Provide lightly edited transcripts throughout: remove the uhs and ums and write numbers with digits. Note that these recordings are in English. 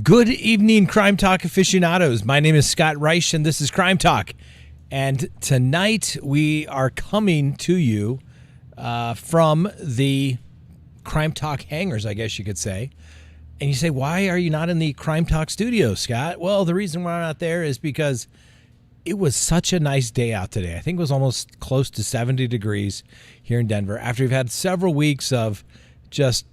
Good evening, Crime Talk aficionados. My name is Scott Reich, and this is Crime Talk. And tonight we are coming to you from the Crime Talk hangars, I guess you could say. And you say, why are you not in the Crime Talk studio, Scott? Well, the reason why I'm not there is because it was such a nice day out today. I think it was almost close to 70 degrees here in Denver. After we've had several weeks of just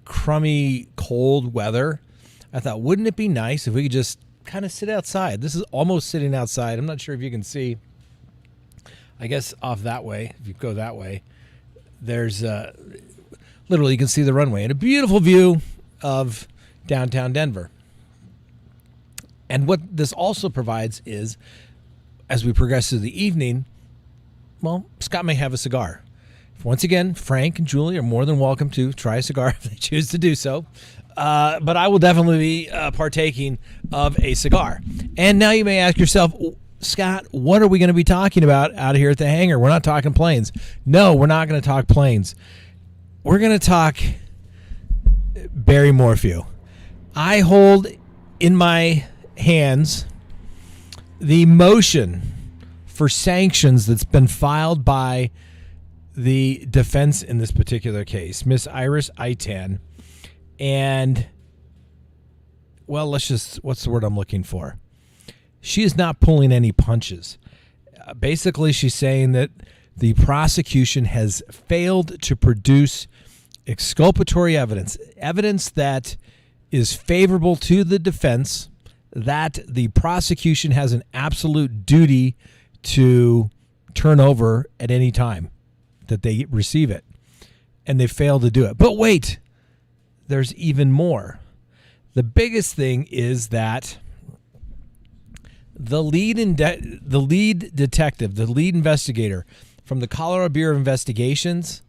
crummy, cold weather, I thought, wouldn't it be nice if we could just kind of sit outside? This is almost sitting outside. I'm not sure if you can see. I guess off that way, if you go that way, there's literally you can see the runway and a beautiful view of downtown Denver. And what this also provides is, as we progress through the evening, well, Scott may have a cigar. Once again, Frank and Julie are more than welcome to try a cigar if they choose to do so. But I will definitely be partaking of a cigar. And now you may ask yourself, Scott, what are we going to be talking about out here at the hangar? We're not talking planes. No, we're not going to talk planes. We're going to talk Barry Morphew. I hold in my hands the motion for sanctions that's been filed by the defense in this particular case, Miss Iris Itan. And, well, what's the word I'm looking for? She is not pulling any punches. Basically, she's saying that the prosecution has failed to produce exculpatory evidence that is favorable to the defense, that the prosecution has an absolute duty to turn over at any time that they receive it. And they failed to do it. But wait, there's even more. The biggest thing is that the lead detective, the lead investigator from the Colorado Bureau of Investigations,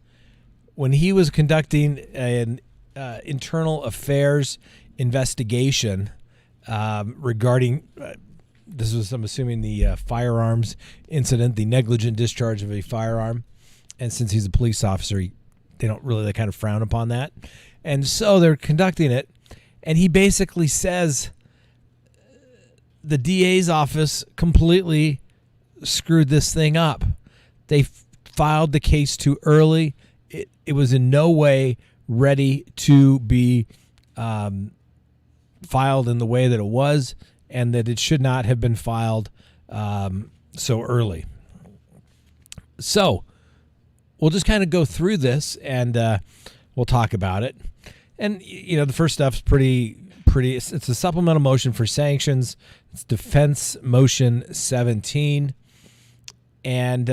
when he was conducting an internal affairs investigation regarding, this was, I'm assuming, the firearms incident, the negligent discharge of a firearm. And since he's a police officer, they don't really, they kind of frown upon that. And so they're conducting it. And he basically says the DA's office completely screwed this thing up. They filed the case too early. It was in no way ready to be filed in the way that it was, and that it should not have been filed so early. So we'll just kind of go through this and we'll talk about it. And, you know, the first stuff's pretty. It's a supplemental motion for sanctions. It's defense motion 17. And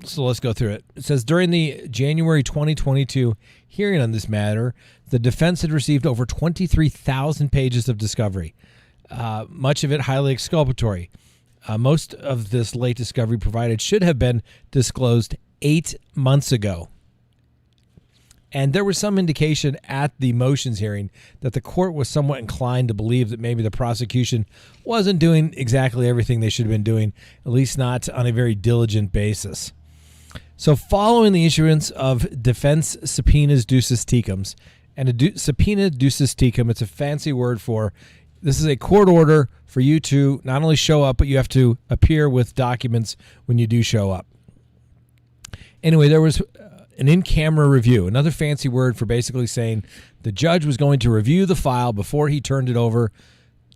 so let's go through it. It says, during the January 2022 hearing on this matter, the defense had received over 23,000 pages of discovery, much of it highly exculpatory. Most of this late discovery provided should have been disclosed 8 months ago. And there was some indication at the motions hearing that the court was somewhat inclined to believe that maybe the prosecution wasn't doing exactly everything they should have been doing, at least not on a very diligent basis. So following the issuance of defense subpoenas ducis tecums, and a subpoena ducis tecum, it's a fancy word for, this is a court order for you to not only show up, but you have to appear with documents when you do show up. Anyway, there was an in-camera review, another fancy word for basically saying the judge was going to review the file before he turned it over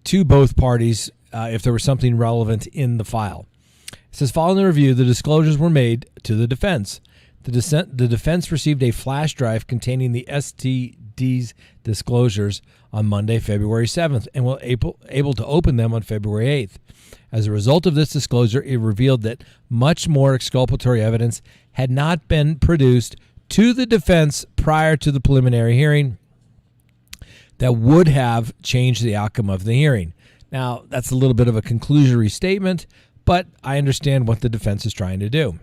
to both parties if there was something relevant in the file. It says, following the review, the disclosures were made to the defense. The defense received a flash drive containing the STD's disclosures on Monday, February 7th, and were able to open them on February 8th. As a result of this disclosure, it revealed that much more exculpatory evidence had not been produced to the defense prior to the preliminary hearing that would have changed the outcome of the hearing. Now, that's a little bit of a conclusory statement, but I understand what the defense is trying to do.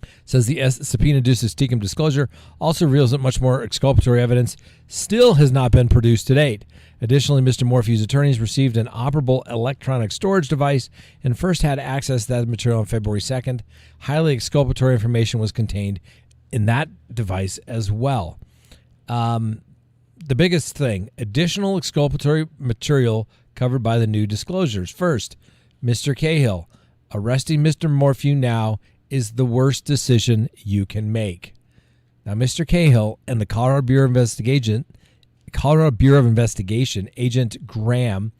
It says the subpoena ducis tecum disclosure also reveals that much more exculpatory evidence still has not been produced to date. Additionally, Mr. Morphew's attorneys received an operable electronic storage device and first had access to that material on February 2nd. Highly exculpatory information was contained in that device as well. the biggest thing, additional exculpatory material covered by the new disclosures. First, Mr. Cahill, arresting Mr. Morphew now is the worst decision you can make. Now, Mr. Cahill and the Colorado Bureau of Investigation, Agent Graham,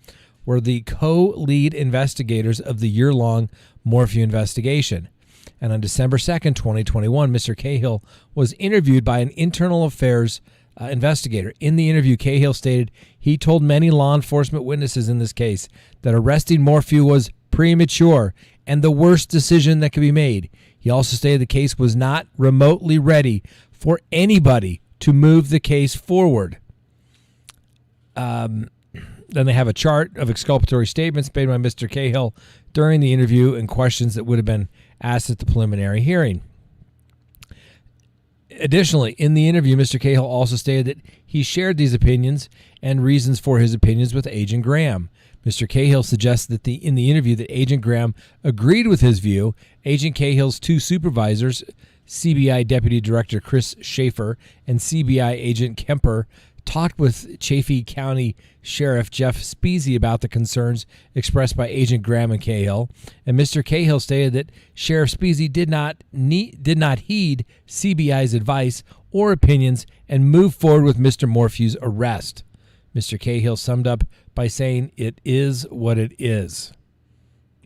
were the co-lead investigators of the year-long Morphew investigation. And on December 2nd, 2021, Mr. Cahill was interviewed by an internal affairs investigator. In the interview, Cahill stated he told many law enforcement witnesses in this case that arresting Morphew was premature and the worst decision that could be made. He also stated the case was not remotely ready for anybody to move the case forward. Then they have a chart of exculpatory statements made by Mr. Cahill during the interview and questions that would have been asked at the preliminary hearing. Additionally, in the interview, Mr. Cahill also stated that he shared these opinions and reasons for his opinions with Agent Graham. Mr. Cahill suggested that in the interview that Agent Graham agreed with his view. Agent Cahill's two supervisors, CBI Deputy Director Chris Schaefer and CBI Agent Kemper, talked with Chaffee County Sheriff Jeff Speasy about the concerns expressed by Agent Graham and Cahill, and Mr. Cahill stated that Sheriff Speasy did not heed CBI's advice or opinions and moved forward with Mr. Morphew's arrest. Mr. Cahill summed up by saying, "It is what it is."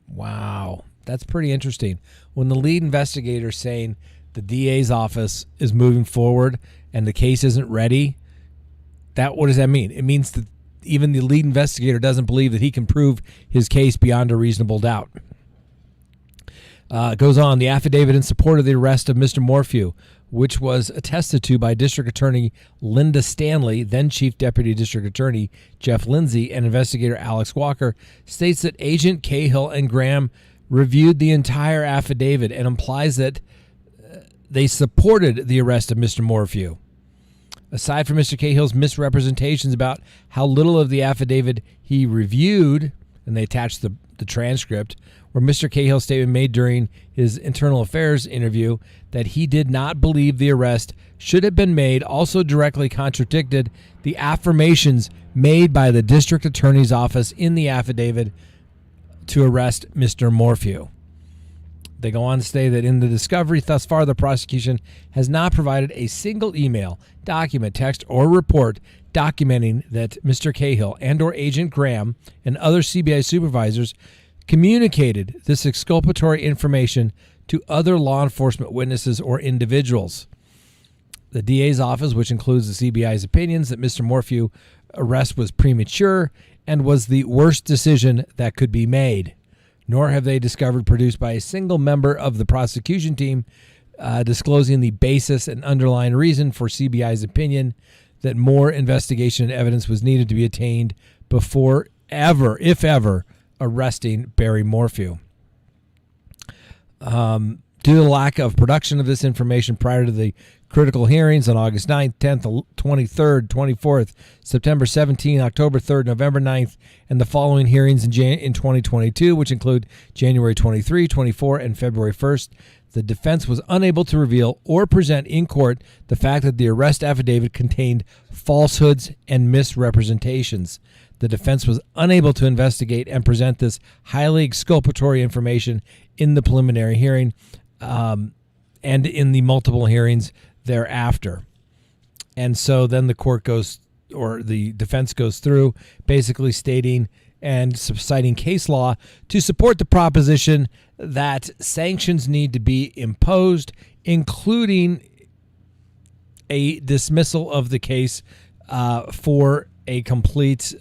Wow, that's pretty interesting. When the lead investigator is saying the DA's office is moving forward and the case isn't ready, what does that mean? It means that even the lead investigator doesn't believe that he can prove his case beyond a reasonable doubt. It goes on, the affidavit in support of the arrest of Mr. Morphew, which was attested to by District Attorney Linda Stanley, then Chief Deputy District Attorney Jeff Lindsay, and Investigator Alex Walker, states that Agent Cahill and Graham reviewed the entire affidavit and implies that they supported the arrest of Mr. Morphew. Aside from Mr. Cahill's misrepresentations about how little of the affidavit he reviewed, and they attached the transcript, where Mr. Cahill's statement made during his internal affairs interview that he did not believe the arrest should have been made also directly contradicted the affirmations made by the district attorney's office in the affidavit to arrest Mr. Morphew. They go on to say that in the discovery thus far, the prosecution has not provided a single email, document, text, or report documenting that Mr. Cahill and or Agent Graham and other CBI supervisors communicated this exculpatory information to other law enforcement witnesses or individuals. The DA's office, which includes the CBI's opinions that Mr. Morphew arrest was premature and was the worst decision that could be made. Nor have they discovered produced by a single member of the prosecution team disclosing the basis and underlying reason for CBI's opinion that more investigation and evidence was needed to be attained before ever, if ever, arresting Barry Morphew. Due to the lack of production of this information prior to the critical hearings on August 9th, 10th, 23rd, 24th, September 17th, October 3rd, November 9th, and the following hearings in 2022, which include January 23, 24, and February 1st, the defense was unable to reveal or present in court the fact that the arrest affidavit contained falsehoods and misrepresentations. The defense was unable to investigate and present this highly exculpatory information in the preliminary hearing and in the multiple hearings thereafter. And so then the court goes, or the defense goes through, basically stating and citing case law to support the proposition that sanctions need to be imposed, including a dismissal of the case for a complete,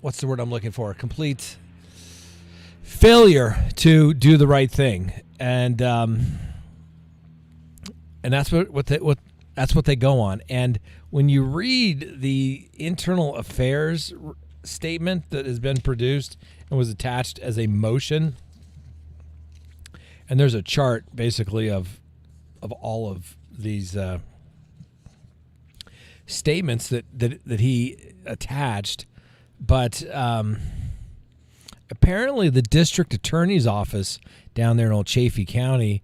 what's the word I'm looking for? Complete failure to do the right thing. And that's that's what they go on. And when you read the internal affairs statement that has been produced and was attached as a motion, and there's a chart basically of all of these statements that he attached, but apparently the district attorney's office down there in old Chaffee County,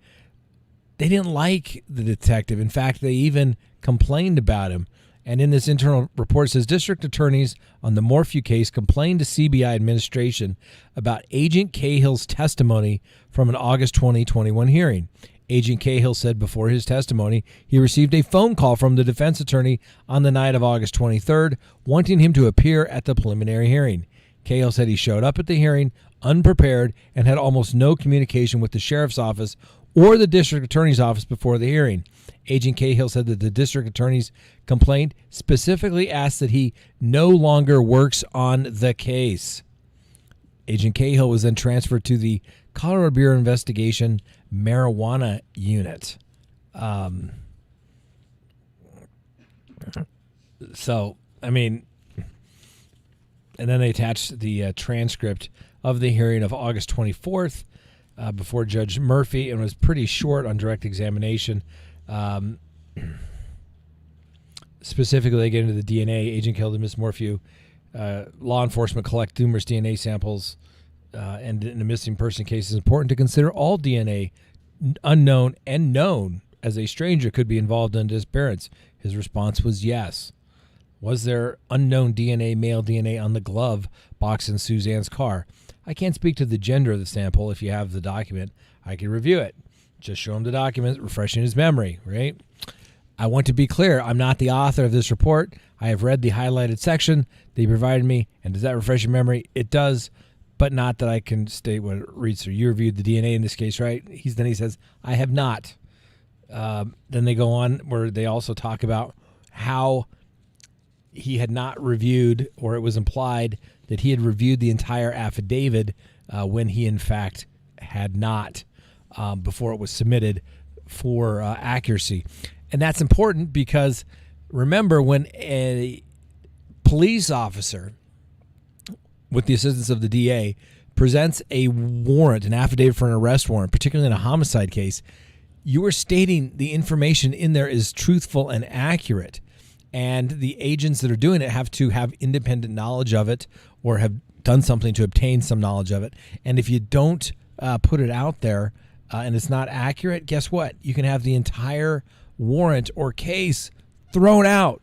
they didn't like the detective. In fact, they even complained about him. And in this internal report, it says district attorneys on the Morphew case complained to CBI administration about Agent Cahill's testimony from an August 2021 hearing. Agent Cahill said before his testimony he received a phone call from the defense attorney on the night of August 23rd, wanting him to appear at the preliminary hearing. Cahill said he showed up at the hearing unprepared and had almost no communication with the sheriff's office or the district attorney's office before the hearing. Agent Cahill said that the district attorney's complaint specifically asked that he no longer works on the case. Agent Cahill was then transferred to the Colorado Bureau of Investigation marijuana unit. So, I mean, and then they attached the transcript of the hearing of August 24th before Judge Murphy, and was pretty short on direct examination. Specifically, they get into the DNA. Agent Cahill and Ms. Morphew. Law enforcement collect numerous DNA samples, and in a missing person case, it's important to consider all DNA, unknown and known, as a stranger could be involved in disappearance. His response was yes. Was there unknown DNA, male DNA, on the glove box in Suzanne's car? I can't speak to the gender of the sample. If you have the document, I can review it. Just show him the document, refreshing his memory, right? I want to be clear. I'm not the author of this report. I have read the highlighted section that you provided me, and does that refresh your memory? It does, but not that I can state what it reads through. You reviewed the DNA in this case, right? Then he says, I have not. Then they go on where they also talk about how he had not reviewed, or it was implied that he had reviewed the entire affidavit when he, in fact, had not before it was submitted for accuracy. And that's important because, remember, when a police officer, with the assistance of the DA, presents a warrant, an affidavit for an arrest warrant, particularly in a homicide case, you are stating the information in there is truthful and accurate. And the agents that are doing it have to have independent knowledge of it or have done something to obtain some knowledge of it. And if you don't put it out there and it's not accurate, guess what? You can have the entire warrant or case thrown out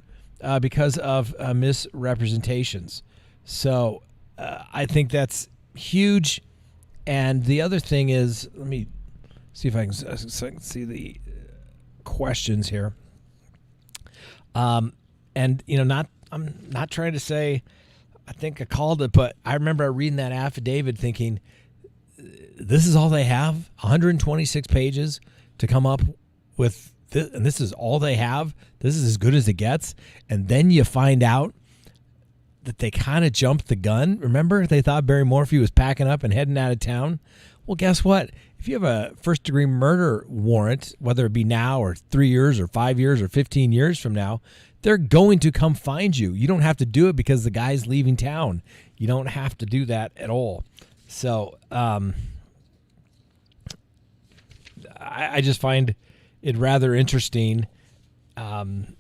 because of misrepresentations. So I think that's huge. And the other thing is, let me see if I can see the questions here. And I'm not trying to say I think I called it, but I remember reading that affidavit thinking, this is all they have, 126 pages to come up with this, and this is all they have. This is as good as it gets. And then you find out that they kind of jumped the gun. Remember, they thought Barry Morphew was packing up and heading out of town. Well, guess what? If you have a first-degree murder warrant, whether it be now or 3 years or 5 years or 15 years from now, they're going to come find you. You don't have to do it because the guy's leaving town. You don't have to do that at all. So I just find it rather interesting. And,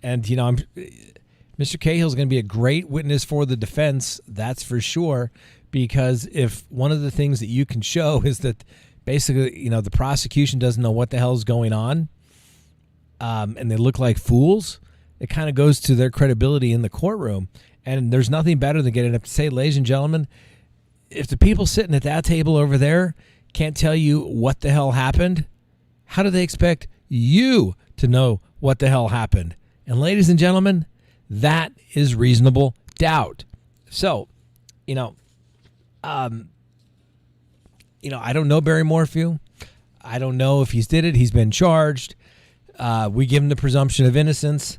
Mr. Cahill's going to be a great witness for the defense, that's for sure, because if one of the things that you can show is that basically, the prosecution doesn't know what the hell is going on, and they look like fools, it kind of goes to their credibility in the courtroom. And there's nothing better than getting up to say, ladies and gentlemen, if the people sitting at that table over there can't tell you what the hell happened, how do they expect you to know what the hell happened? And ladies and gentlemen, that is reasonable doubt. So, I don't know Barry Morphew. I don't know if he's did it. He's been charged. We give him the presumption of innocence,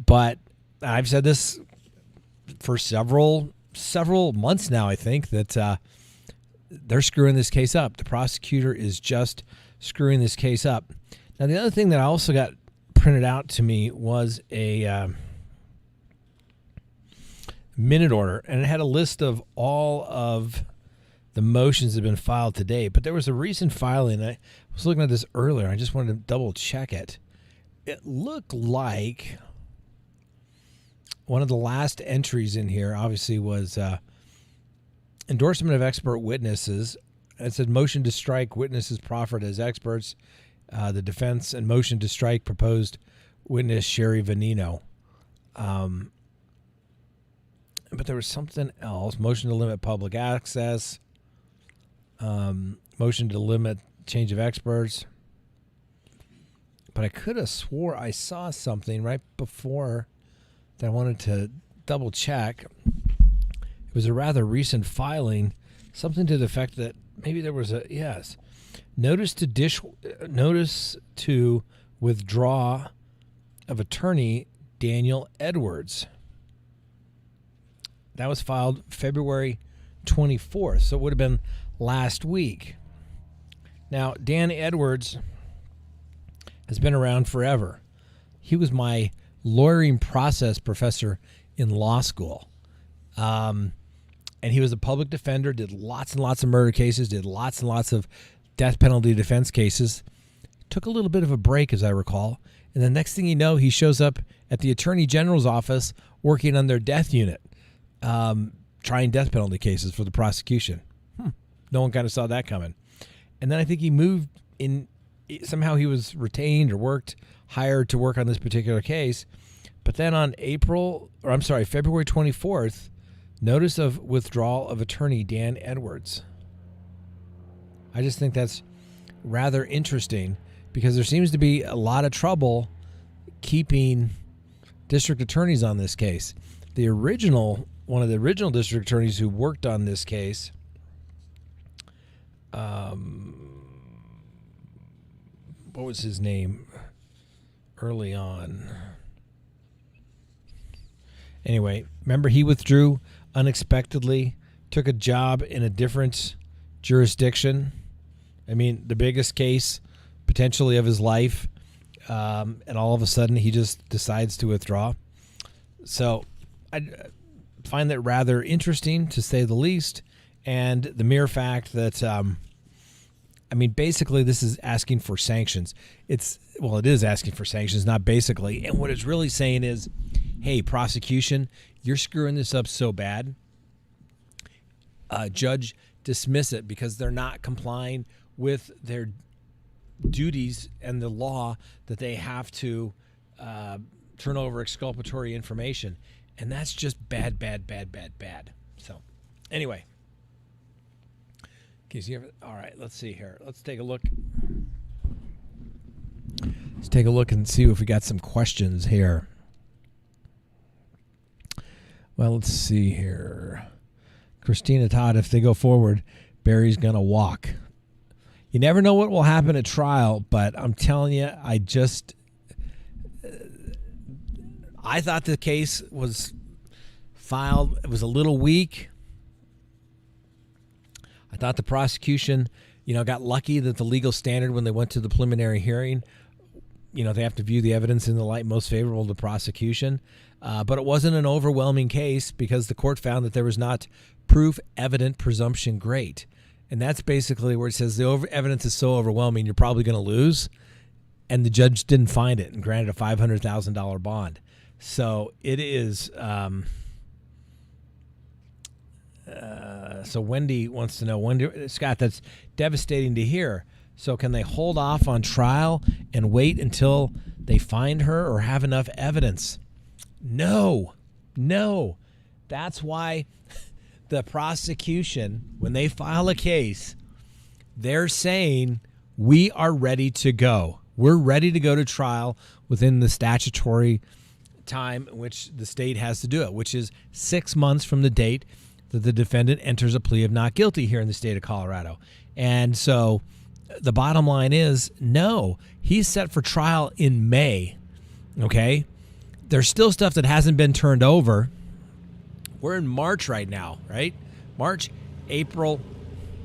but I've said this for several months now, I think, that they're screwing this case up. The prosecutor is just screwing this case up. Now, the other thing that I also got printed out to me was a minute order, and it had a list of all of the motions that have been filed today. But there was a recent filing. I was looking at this earlier. I just wanted to double check it. It looked like one of the last entries in here, obviously, was endorsement of expert witnesses. It said motion to strike witnesses proffered as experts. The defense and motion to strike proposed witness Sherry Venino. But there was something else. Motion to limit public access. Motion to limit change of experts. But I could have swore I saw something right before that I wanted to double check. It was a rather recent filing, something to the effect that maybe there was notice to withdraw of attorney Daniel Edwards. That was filed February 24th, so it would have been last week. Now, Dan Edwards has been around forever. He was my lawyering process professor in law school. And he was a public defender, did lots and lots of murder cases, did lots and lots of death penalty defense cases. Took a little bit of a break, as I recall. And the next thing you know, he shows up at the Attorney General's office working on their death unit, trying death penalty cases for the prosecution. No one kind of saw that coming. And then I think he moved in. Somehow he was retained or hired to work on this particular case. But then on February 24th, notice of withdrawal of attorney Dan Edwards. I just think that's rather interesting because there seems to be a lot of trouble keeping district attorneys on this case. One of the original district attorneys who worked on this case, what was his name early on? Anyway, remember he withdrew unexpectedly, took a job in a different jurisdiction. I mean, the biggest case potentially of his life, and all of a sudden he just decides to withdraw. So I find that rather interesting, to say the least, and the mere fact that basically this is asking for sanctions. It is asking for sanctions, not basically. And what it's really saying is, hey, prosecution, you're screwing this up so bad. Judge, dismiss it because they're not complying with their duties and the law that they have to turn over exculpatory information. And that's just bad. So, anyway. All right, let's see here. Let's take a look. Let's take a look and see if we got some questions here. Well, let's see here. Christina Todd, if they go forward, Barry's going to walk. You never know what will happen at trial, but I'm telling you, I thought the case was filed. It was a little weak. I thought the prosecution, got lucky that the legal standard when they went to the preliminary hearing, they have to view the evidence in the light most favorable to the prosecution. But it wasn't an overwhelming case because the court found that there was not proof evident presumption great. And that's basically where it says the evidence is so overwhelming, you're probably going to lose. And the judge didn't find it and granted a $500,000 bond. So it is... So Wendy wants to know, Scott, that's devastating to hear. So can they hold off on trial and wait until they find her or have enough evidence? No. That's why the prosecution, when they file a case, they're saying, we are ready to go. We're ready to go to trial within the statutory time in which the state has to do it, which is 6 months from the date that the defendant enters a plea of not guilty here in the state of Colorado. And so the bottom line is, no, he's set for trial in May, okay? There's still stuff that hasn't been turned over. We're in March right now, right? March, April,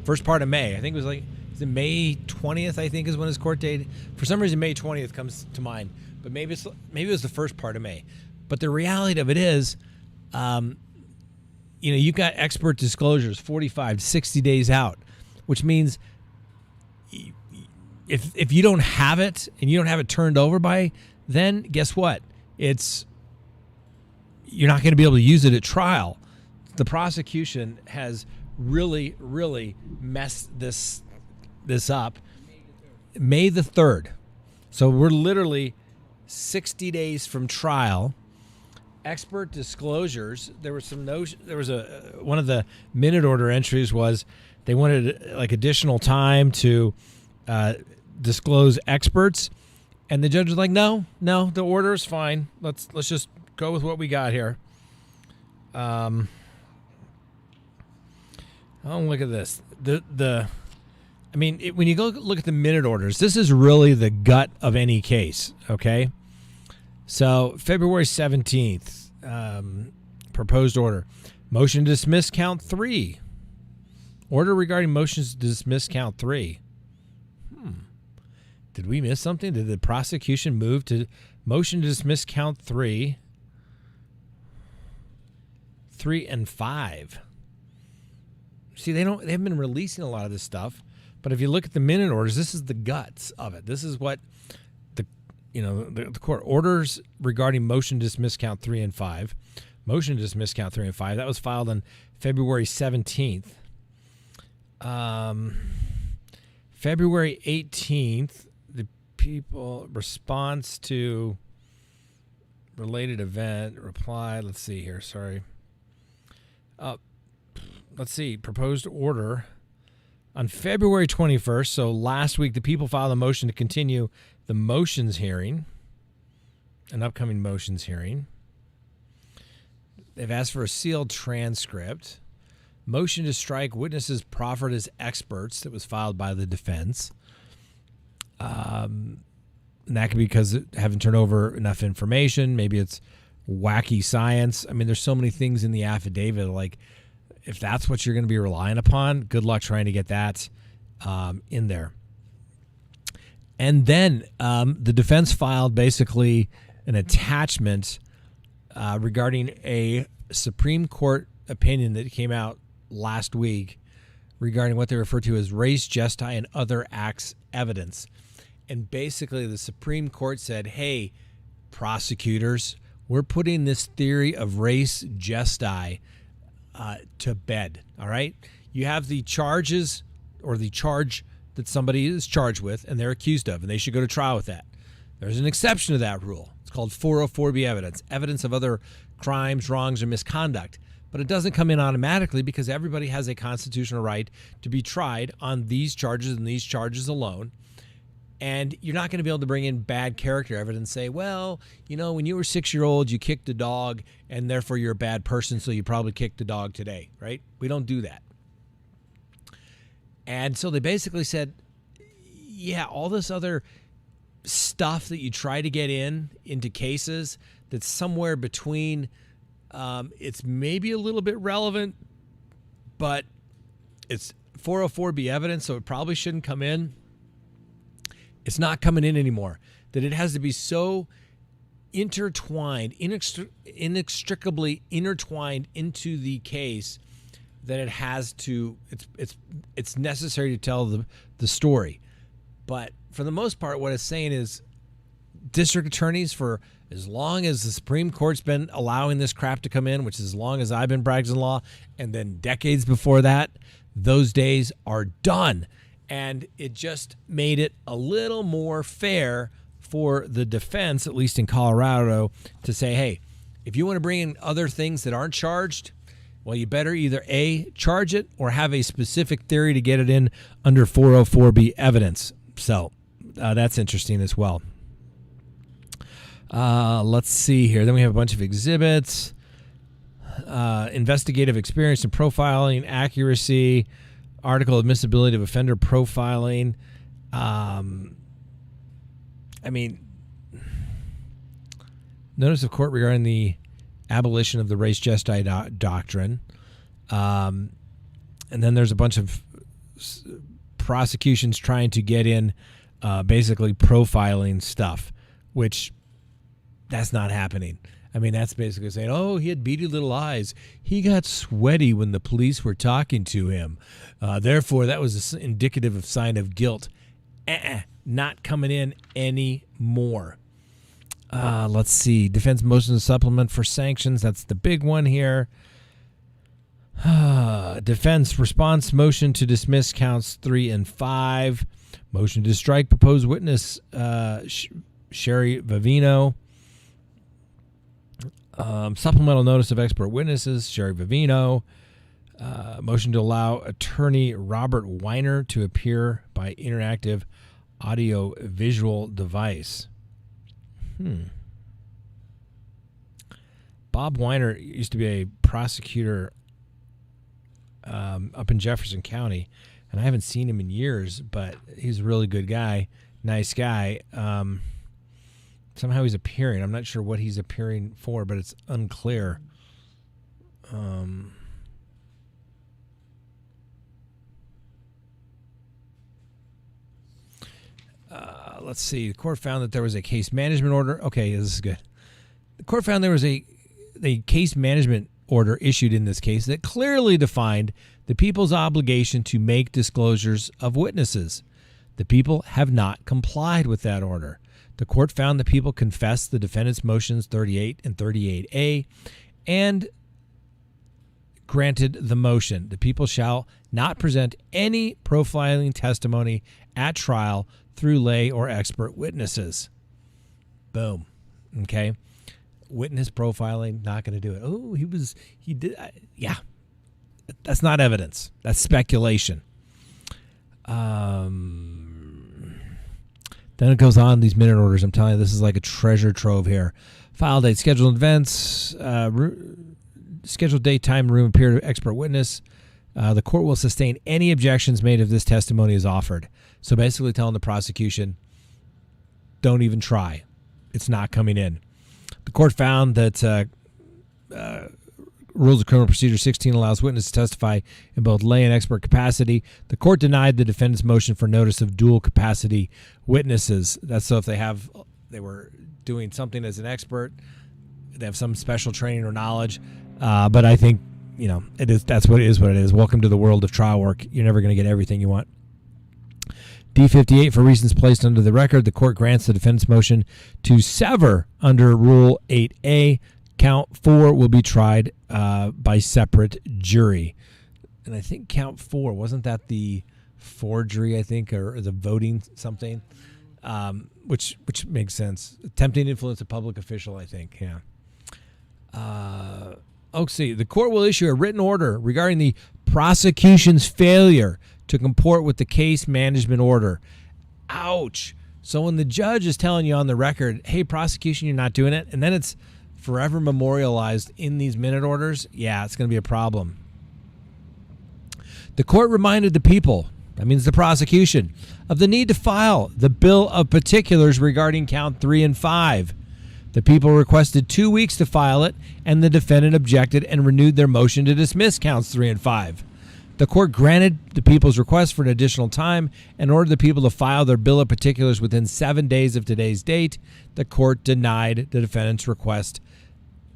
first part of May. I think it was May 20th, I think, is when his court date. For some reason, May 20th comes to mind. But maybe it was the first part of May. But the reality of it is, you've got expert disclosures 45 to 60 days out, which means if you don't have it and you don't have it turned over by then, guess what? You're not going to be able to use it at trial. The prosecution has really, really messed this up. May the 3rd. So we're literally 60 days from trial. expert disclosures. There was one of the minute order entries was they wanted like additional time to disclose experts, and the judge was like, no, the order is fine. Let's just go with what we got here. Oh, look at this. When you go look at the minute orders, this is really the gut of any case, okay? So February 17th, proposed order. Motion to dismiss count 3. Order regarding motions to dismiss count 3. Did we miss something? Did the prosecution move to motion to dismiss count 3? 3 and 5. See, they haven't been releasing a lot of this stuff, but if you look at the minute orders, this is the guts of it. This is what the court orders regarding motion to dismiss count 3 and 5. Motion to dismiss count 3 and 5. That was filed on February 17th. February 18th, the people response to related event reply. Let's see here. Sorry. Let's see. Proposed order on February 21st. So last week, the people filed a motion to continue the motions hearing, an upcoming motions hearing. They've asked for a sealed transcript. Motion to strike witnesses proffered as experts that was filed by the defense. And that could be because it haven't turned over enough information. Maybe it's wacky science. I mean, there's so many things in the affidavit. Like, if that's what you're going to be relying upon, good luck trying to get that in there. And then the defense filed basically an attachment regarding a Supreme Court opinion that came out last week regarding what they refer to as res gestae and other acts evidence. And basically the Supreme Court said, hey, prosecutors, we're putting this theory of res gestae to bed, all right? You have the charges or the charge that somebody is charged with and they're accused of, and they should go to trial with that. There's an exception to that rule. It's called 404B evidence, evidence of other crimes, wrongs, or misconduct. But it doesn't come in automatically because everybody has a constitutional right to be tried on these charges and these charges alone. And you're not going to be able to bring in bad character evidence and say, well, when you were 6-year-old, you kicked a dog and therefore you're a bad person, so you probably kicked a dog today, right? We don't do that. And so they basically said, yeah, all this other stuff that you try to get into cases that's somewhere between, it's maybe a little bit relevant, but it's 404B evidence, so it probably shouldn't come in. It's not coming in anymore. That it has to be so intertwined, inextricably intertwined into the case that it has to. It's necessary to tell the story. But for the most part, what it's saying is, district attorneys, for as long as the Supreme Court's been allowing this crap to come in, which is as long as I've been practicing law, and then decades before that, those days are done. And it just made it a little more fair for the defense, at least in Colorado, to say, hey, if you want to bring in other things that aren't charged, well, you better either A, charge it or have a specific theory to get it in under 404B evidence. So that's interesting as well. Let's see here. Then we have a bunch of exhibits. Investigative experience and profiling, accuracy, article admissibility of offender profiling. Notice of court regarding the abolition of the res gestae doctrine. And then there's a bunch of prosecutions trying to get in basically profiling stuff, which that's not happening. I mean, that's basically saying, oh, he had beady little eyes. He got sweaty when the police were talking to him. Therefore, that was indicative of sign of guilt. Not coming in anymore. Let's see. Defense motion to supplement for sanctions. That's the big one here. Defense response motion to dismiss counts 3 and 5. Motion to strike proposed witness Sherry Vivino. Supplemental notice of expert witnesses, Sherry Vivino. Motion to allow attorney Robert Weiner to appear by interactive audio-visual device. Bob Weiner used to be a prosecutor up in Jefferson County, and I haven't seen him in years, but he's a really good guy, nice guy. Somehow he's appearing. I'm not sure what he's appearing for, but it's unclear. Let's see. The court found that there was a case management order. Okay, this is good. The court found there was a case management order issued in this case that clearly defined the people's obligation to make disclosures of witnesses. The people have not complied with that order. The court found the people confessed the defendant's motions 38 and 38A and granted the motion. The people shall not present any profiling testimony at trial through lay or expert witnesses. Boom. Okay. Witness profiling, not going to do it. Oh, he did. Yeah. That's not evidence. That's speculation. Then it goes on, these minute orders. I'm telling you, this is like a treasure trove here. File date, scheduled events, scheduled date, time, room, appear to expert witness. The court will sustain any objections made if this testimony is offered. So basically telling the prosecution, don't even try. It's not coming in. The court found that Rules of Criminal Procedure 16 allows witnesses to testify in both lay and expert capacity. The court denied the defendant's motion for notice of dual capacity witnesses. That's so if they were doing something as an expert, they have some special training or knowledge. But I think, that's what it is. Welcome to the world of trial work. You're never going to get everything you want. D58, for reasons placed under the record, the court grants the defendant's motion to sever under Rule 8A. Count 4 will be tried by separate jury. And I think count 4, wasn't that the forgery, I think, or the voting something? Which makes sense. Attempting to influence a public official, I think, yeah. See, the court will issue a written order regarding the prosecution's failure to comport with the case management order. Ouch. So when the judge is telling you on the record, hey, prosecution, you're not doing it, and then it's forever memorialized in these minute orders, yeah, it's going to be a problem. The court reminded the people, that means the prosecution, of the need to file the bill of particulars regarding count 3 and 5. The people requested 2 weeks to file it, and the defendant objected and renewed their motion to dismiss counts 3 and 5. The court granted the people's request for an additional time and ordered the people to file their bill of particulars within 7 days of today's date. The court denied the defendant's request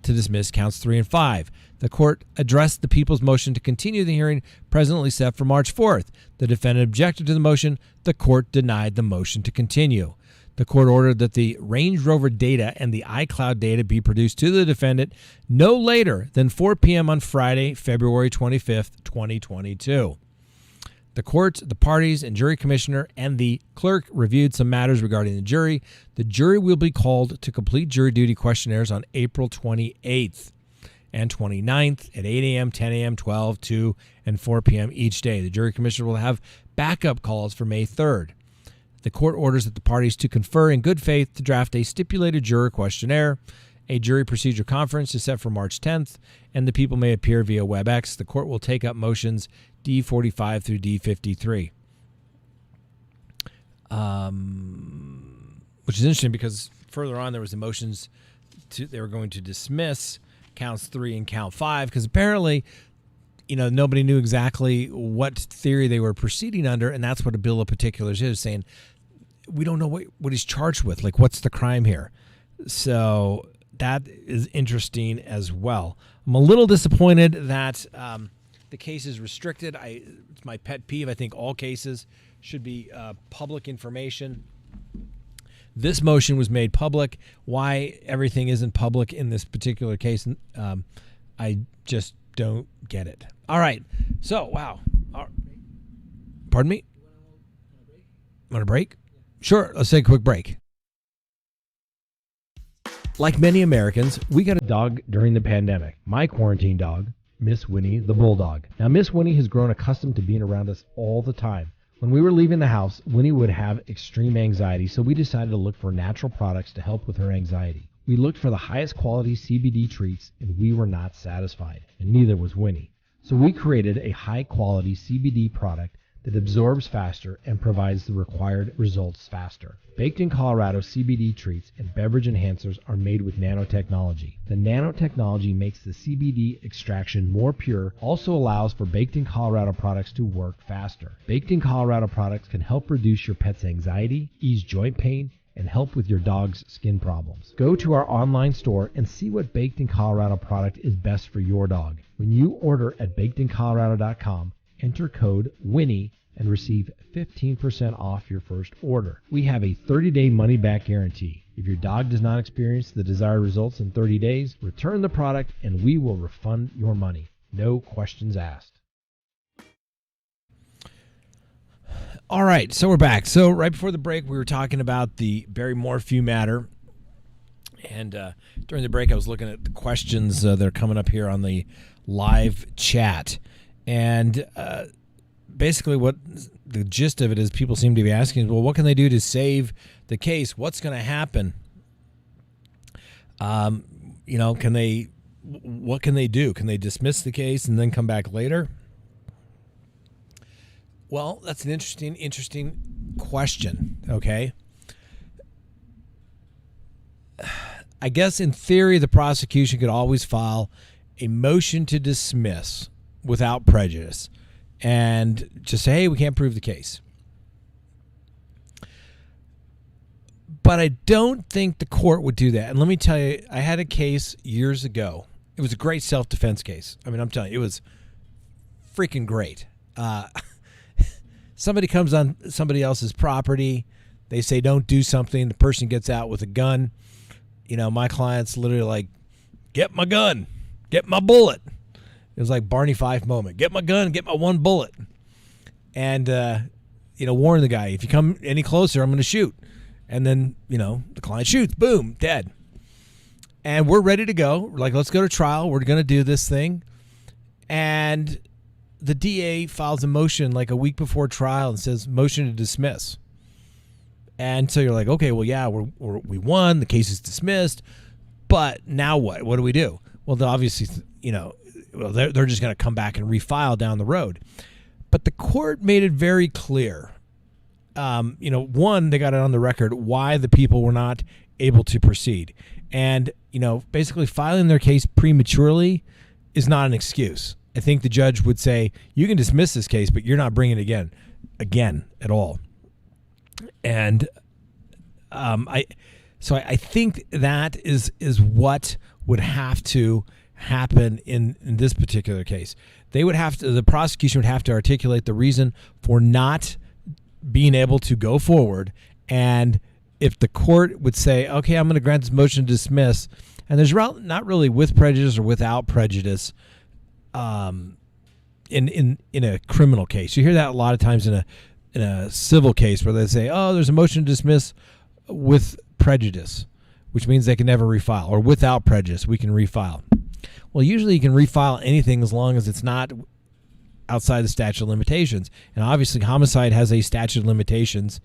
to dismiss counts 3 and 5. The court addressed the people's motion to continue the hearing presently set for March 4th. The defendant objected to the motion. The court denied the motion to continue. The court ordered that the Range Rover data and the iCloud data be produced to the defendant no later than 4 p.m. on Friday, February 25th, 2022. The court, the parties, and jury commissioner and the clerk reviewed some matters regarding the jury. The jury will be called to complete jury duty questionnaires on April 28th and 29th at 8 a.m., 10 a.m., 12, 2, and 4 p.m. each day. The jury commissioner will have backup calls for May 3rd. The court orders that the parties to confer in good faith to draft a stipulated juror questionnaire. A jury procedure conference is set for March 10th, and the people may appear via WebEx. The court will take up motions D45 through D53. Which is interesting because further on there was the motions they were going to dismiss counts 3 and count 5 because apparently nobody knew exactly what theory they were proceeding under, and that's what a bill of particulars is, saying we don't know what he's charged with, like what's the crime here. So that is interesting as well. I'm a little disappointed that the case is restricted. It's my pet peeve. I think all cases should be public information. This motion was made public. Why everything isn't public in this particular case, I just don't get it. All right. So, wow. Pardon me? Want a break? Sure. Let's take a quick break. Like many Americans, we got a dog during the pandemic. My quarantine dog, Miss Winnie the Bulldog. Now, Miss Winnie has grown accustomed to being around us all the time. When we were leaving the house, Winnie would have extreme anxiety, so we decided to look for natural products to help with her anxiety. We looked for the highest quality CBD treats, and we were not satisfied, and neither was Winnie. So we created a high-quality CBD product that absorbs faster and provides the required results faster. Baked in Colorado, CBD treats and beverage enhancers are made with nanotechnology. The nanotechnology makes the CBD extraction more pure, also allows for Baked in Colorado products to work faster. Baked in Colorado products can help reduce your pet's anxiety, ease joint pain, and help with your dog's skin problems. Go to our online store and see what Baked in Colorado product is best for your dog. When you order at bakedincolorado.com, enter code WINNIE and receive 15% off your first order. We have a 30-day money-back guarantee. If your dog does not experience the desired results in 30 days, return the product and we will refund your money. No questions asked. All right, so we're back. So right before the break, we were talking about the Barry Morphew matter. And during the break, I was looking at the questions that are coming up here on the live chat. And basically what the gist of it is, people seem to be asking, well, what can they do to save the case? What's going to happen? What can they do? Can they dismiss the case and then come back later? Well, that's an interesting question, okay? I guess in theory, the prosecution could always file a motion to dismiss without prejudice and just say, hey, we can't prove the case. But I don't think the court would do that. And let me tell you, I had a case years ago. It was a great self-defense case. I mean, I'm telling you, it was freaking great. Somebody comes on somebody else's property. They say, don't do something. The person gets out with a gun. My client's literally like, get my gun, get my bullet. It was like Barney Fife moment. Get my gun, get my one bullet. And, warn the guy, if you come any closer, I'm going to shoot. And then, the client shoots, boom, dead. And we're ready to go. We're like, let's go to trial. We're going to do this thing. And the DA files a motion like a week before trial and says, motion to dismiss. And so you're like, okay, well, yeah, we won. The case is dismissed. But now what? What do we do? Well, obviously, they're just going to come back and refile down the road. But the court made it very clear. One, they got it on the record why the people were not able to proceed. And, basically filing their case prematurely is not an excuse. I think the judge would say, you can dismiss this case, but you're not bringing it again at all. And I think that is what would have to happen in this particular case. The prosecution would have to articulate the reason for not being able to go forward. And if the court would say, okay, I'm going to grant this motion to dismiss, and there's not really with prejudice or without prejudice in a criminal case. You hear that a lot of times in a civil case where they say, oh, there's a motion to dismiss with prejudice, which means they can never refile, or without prejudice, we can refile. Well, usually you can refile anything as long as it's not outside the statute of limitations. And obviously homicide has a statute of limitations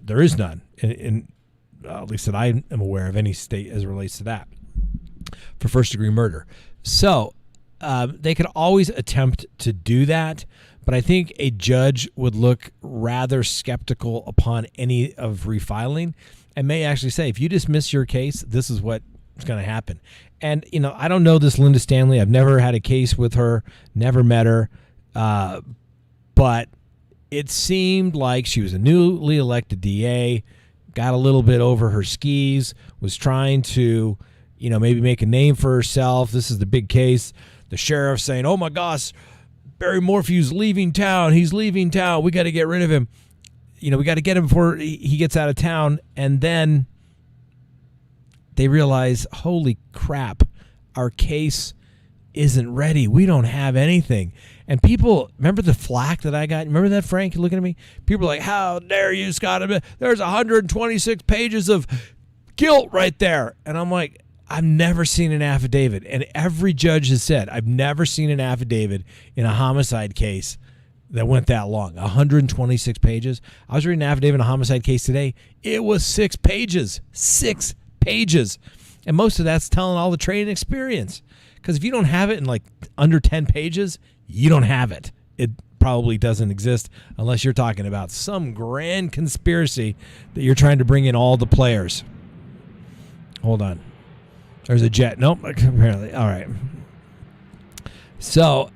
there is none, at least that I am aware of any state as it relates to that, for first-degree murder. So they could always attempt to do that, but I think a judge would look rather skeptical upon any of refiling and may actually say, if you dismiss your case, this is what's going to happen. And, I don't know this Linda Stanley. I've never had a case with her, never met her, but it seemed like she was a newly elected DA, got a little bit over her skis, was trying to, maybe make a name for herself. This is the big case. The sheriff saying, oh, my gosh, Barry Morphew's leaving town. He's leaving town. We got to get rid of him. We got to get him before he gets out of town. And then they realize, holy crap, our case isn't ready. We don't have anything. And people, remember the flack that I got? Remember that, Frank? You looking at me? People are like, how dare you, Scott? There's 126 pages of guilt right there. And I'm like, I've never seen an affidavit. And every judge has said, I've never seen an affidavit in a homicide case that went that long. 126 pages. I was reading an affidavit in a homicide case today. It was 6 pages. 6 pages. And most of that's telling all the training experience. Because if you don't have it in like under 10 pages, you don't have it. It probably doesn't exist unless you're talking about some grand conspiracy that you're trying to bring in all the players. Hold on. There's a jet. Nope. Apparently. All right. So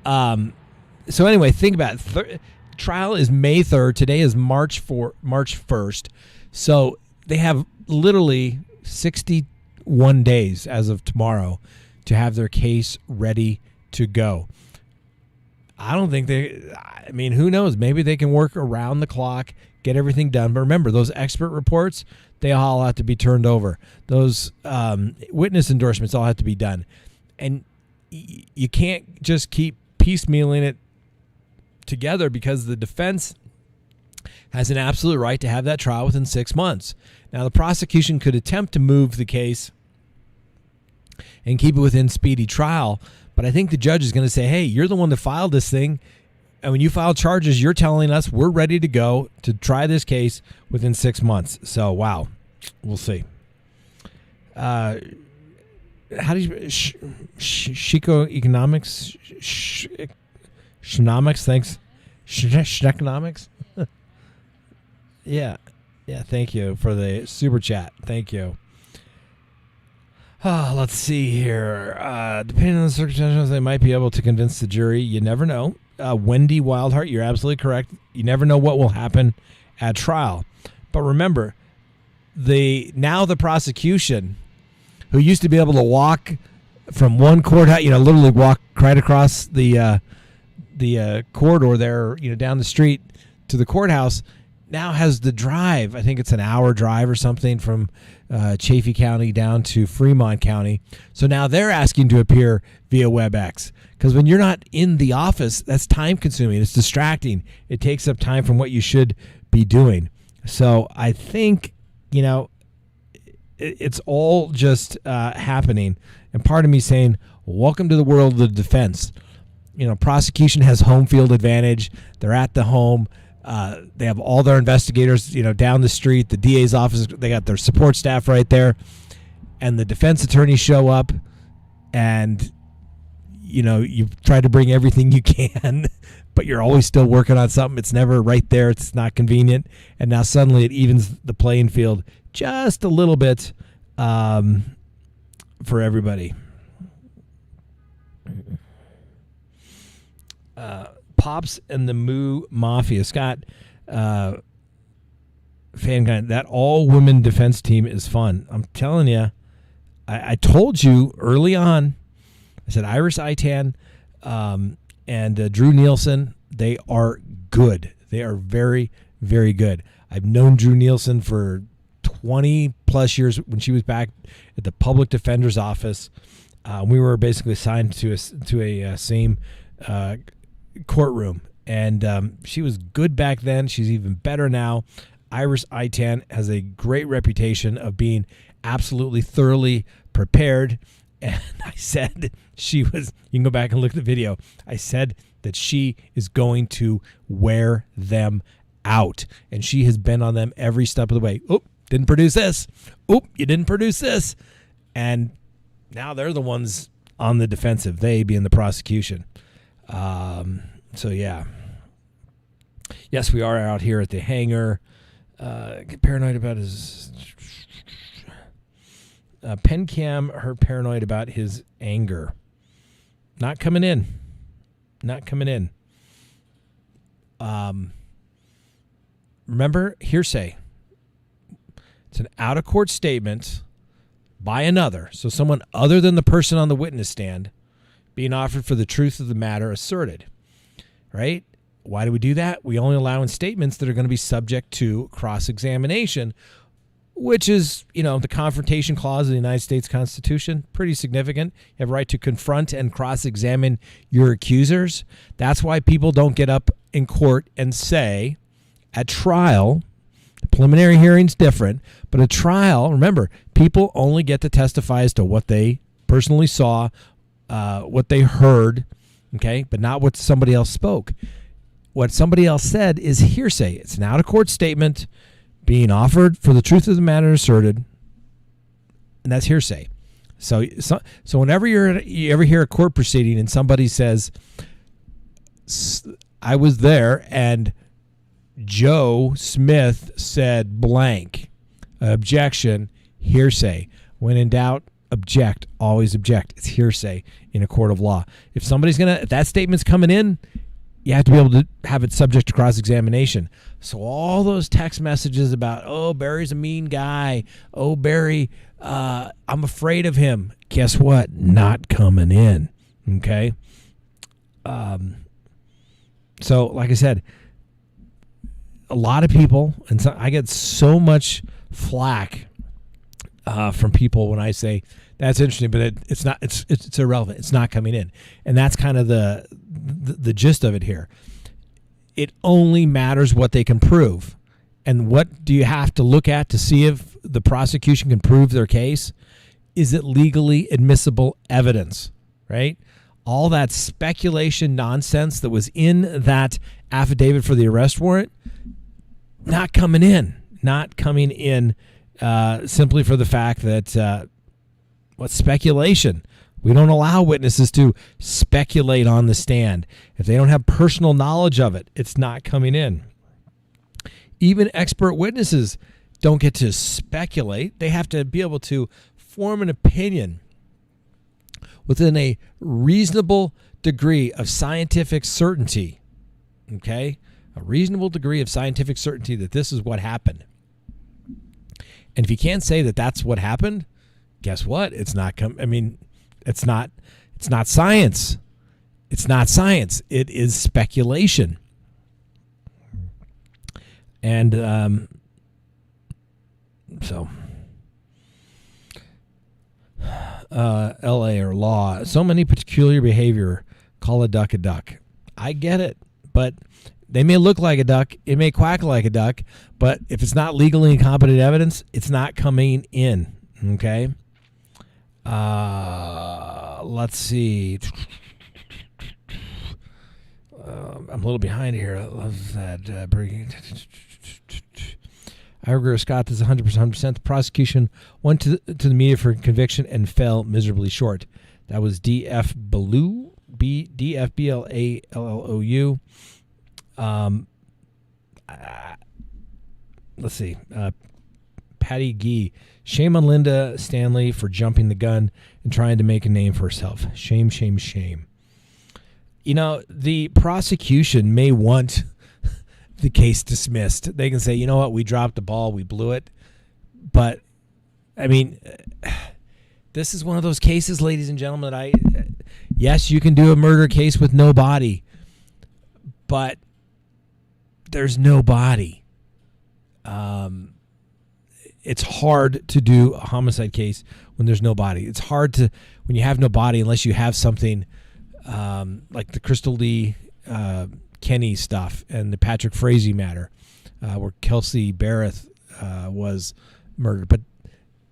anyway, think about it. Trial is May 3rd. Today is March 1st. So they have literally 61 days as of tomorrow to have their case ready to go. I don't think who knows? Maybe they can work around the clock, get everything done. But remember, those expert reports, they all have to be turned over. Those witness endorsements all have to be done. And you can't just keep piecemealing it together because the defense has an absolute right to have that trial within 6 months. Now, the prosecution could attempt to move the case and keep it within speedy trial, but I think the judge is going to say, hey, you're the one that filed this thing, and when you file charges, you're telling us we're ready to go to try this case within 6 months. So, wow, we'll see. How do you Chico economics? Schnomics, thanks. Schneconomics? Yeah, thank you for the super chat. Thank you. Let's see here. Depending on the circumstances, they might be able to convince the jury. You never know. Wendy Wildheart, you're absolutely correct. You never know what will happen at trial. But remember, the prosecution, who used to be able to walk from one courthouse, literally walk right across the corridor there, down the street to the courthouse, now has the drive. I think it's an hour drive or something from Chaffee County down to Fremont County. So now they're asking to appear via WebEx. Because when you're not in the office, that's time consuming. It's distracting. It takes up time from what you should be doing. So I think, it's all just happening. And part of me saying, welcome to the world of the defense. Prosecution has home field advantage. They're at the home. They have all their investigators, down the street, the DA's office. They got their support staff right there. And the defense attorneys show up and, you try to bring everything you can, but you're always still working on something. It's never right there. It's not convenient. And now suddenly it evens the playing field just a little bit for everybody. Pops and the Moo Mafia. Scott, fan guy, that all-women defense team is fun. I'm telling you, I told you early on, I said Iris Itan and Drew Nielsen, they are good. They are very, very good. I've known Drew Nielsen for 20-plus years when she was back at the public defender's office. We were basically assigned to a same courtroom, and she was good back then. She's even better now. Iris Itan has a great reputation of being absolutely thoroughly prepared, and I said she was, you can go back and look at the video, I said that she is going to wear them out, and she has been on them every step of the way. Oop, didn't produce this. Oop, you didn't produce this. And now they're the ones on the defensive, they being the prosecution. So yeah. Yes, we are out here at the hangar. Get paranoid about his pen cam. Her paranoid about his anger. Not coming in. Remember, hearsay. It's an out of court statement by another. So someone other than the person on the witness stand being offered for the truth of the matter asserted, right? Why do we do that? We only allow in statements that are going to be subject to cross-examination, which is, the Confrontation Clause of the United States Constitution. Pretty significant. You have a right to confront and cross-examine your accusers. That's why people don't get up in court and say at trial, preliminary hearing's different, but a trial, remember, people only get to testify as to what they personally saw, what they heard, okay, but not what somebody else spoke. What somebody else said is hearsay. It's an out-of-court statement being offered for the truth of the matter asserted, and that's hearsay. So whenever you ever hear a court proceeding and somebody says, I was there and Joe Smith said blank, objection, hearsay. When in doubt, object, always object. It's hearsay in a court of law. If that statement's coming in, you have to be able to have it subject to cross-examination. So all those text messages about, oh, Barry's a mean guy. Oh, Barry, I'm afraid of him. Guess what? Not coming in. Okay? So, like I said, a lot of people, and so I get so much flack from people when I say, that's interesting, but it's not. It's irrelevant. It's not coming in, and that's kind of the gist of it here. It only matters what they can prove, and what do you have to look at to see if the prosecution can prove their case? Is it legally admissible evidence? Right? All that speculation nonsense that was in that affidavit for the arrest warrant, not coming in. Simply for the fact that. What's speculation? We don't allow witnesses to speculate on the stand. If they don't have personal knowledge of it, it's not coming in. Even expert witnesses don't get to speculate. They have to be able to form an opinion within a reasonable degree of scientific certainty. Okay? A reasonable degree of scientific certainty that this is what happened. And if you can't say that that's what happened, guess what? It's not it's not science. It's not science. It is speculation. And LA or law, so many peculiar behavior, call a duck a duck. I get it, but they may look like a duck, it may quack like a duck, but if it's not legally incompetent evidence, it's not coming in. Okay? Let's see. I'm a little behind here. I love that. I agree with Scott. This is 100%. The prosecution went to the media for conviction and fell miserably short. That was D.F. Ballou, D.F.B.L.A.L.L.O.U. Let's see. Patty Gee. Shame on Linda Stanley for jumping the gun and trying to make a name for herself. Shame, shame, shame. You know, the prosecution may want the case dismissed. They can say, you know what, we dropped the ball, we blew it. But, I mean, this is one of those cases, ladies and gentlemen, yes, you can do a murder case with no body, but there's no body. It's hard to do a homicide case when there's no body. It's hard to, when you have no body, unless you have something like the Crystal Lee Kenny stuff and the Patrick Frazee matter, where Kelsey Barrett was murdered. But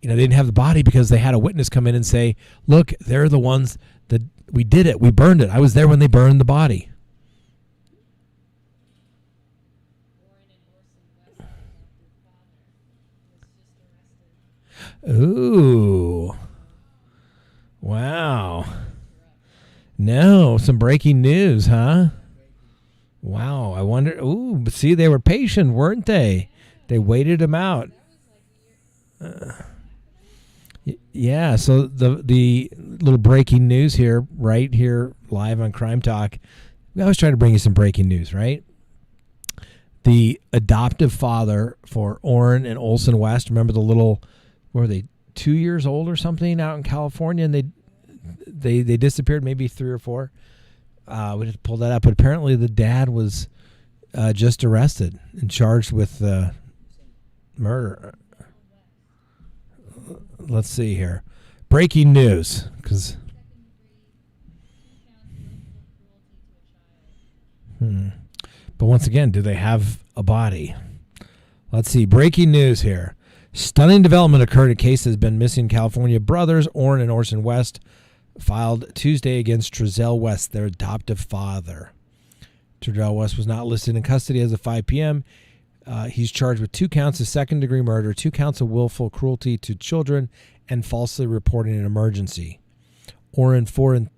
they didn't have the body because they had a witness come in and say, look, they're the ones that we did it. We burned it. I was there when they burned the body. Ooh. Wow. No, some breaking news, huh? Wow, I wonder. Ooh, but see, they were patient, weren't they? They waited him out. Yeah, so the little breaking news here, right here, live on Crime Talk. We always try to bring you some breaking news, right? The adoptive father for Orrin and Olsen West, remember the little, were they 2 years old or something out in California, and they disappeared, maybe 3 or 4. We had to pull that up, but apparently the dad was just arrested and charged with murder. Let's see here. Breaking news, because but once again, do they have a body? Let's see. Breaking news here. Stunning development occurred. A case has been missing California brothers, Orrin and Orson West, filed Tuesday against Trezell West, their adoptive father. Trezell West was not listed in custody as of 5 p.m. He's charged with 2 counts of second-degree murder, 2 counts of willful cruelty to children, and falsely reporting an emergency. Orrin, 4 and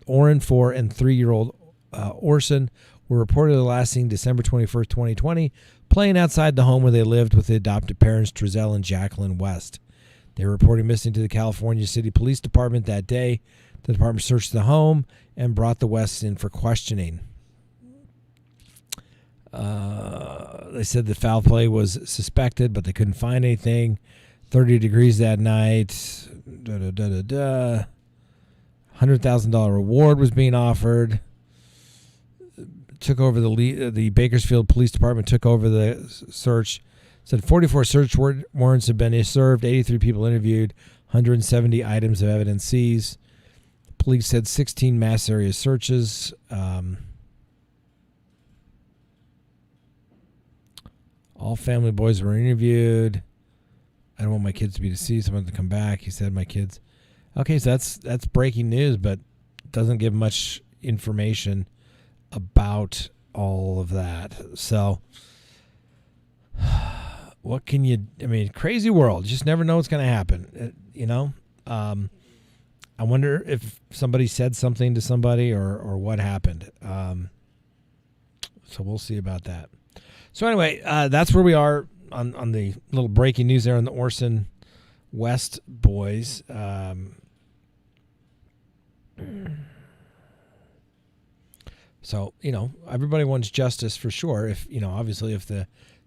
3-year-old Orson were reportedly last seen December 21st, 2020, playing outside the home where they lived with the adopted parents, Trezell and Jacqueline West. They were reported missing to the California City Police Department that day. The department searched the home and brought the Wests in for questioning. They said the foul play was suspected, but they couldn't find anything. 30 degrees that night. $100,000 reward was being offered. Took over the Bakersfield Police Department took over the search. Said 44 search warrants have been served, 83 people interviewed, 170 items of evidence seized. Police said 16 mass area searches. All family boys were interviewed. I don't want my kids to be deceased. I want them to come back. He said my kids. Okay, so that's breaking news, but doesn't give much information about all of that. So what can you, crazy world. You just never know what's going to happen. I wonder if somebody said something to somebody or what happened. So we'll see about that. So anyway, that's where we are on the little breaking news there on the Orson West boys. So, everybody wants justice for sure. If, obviously if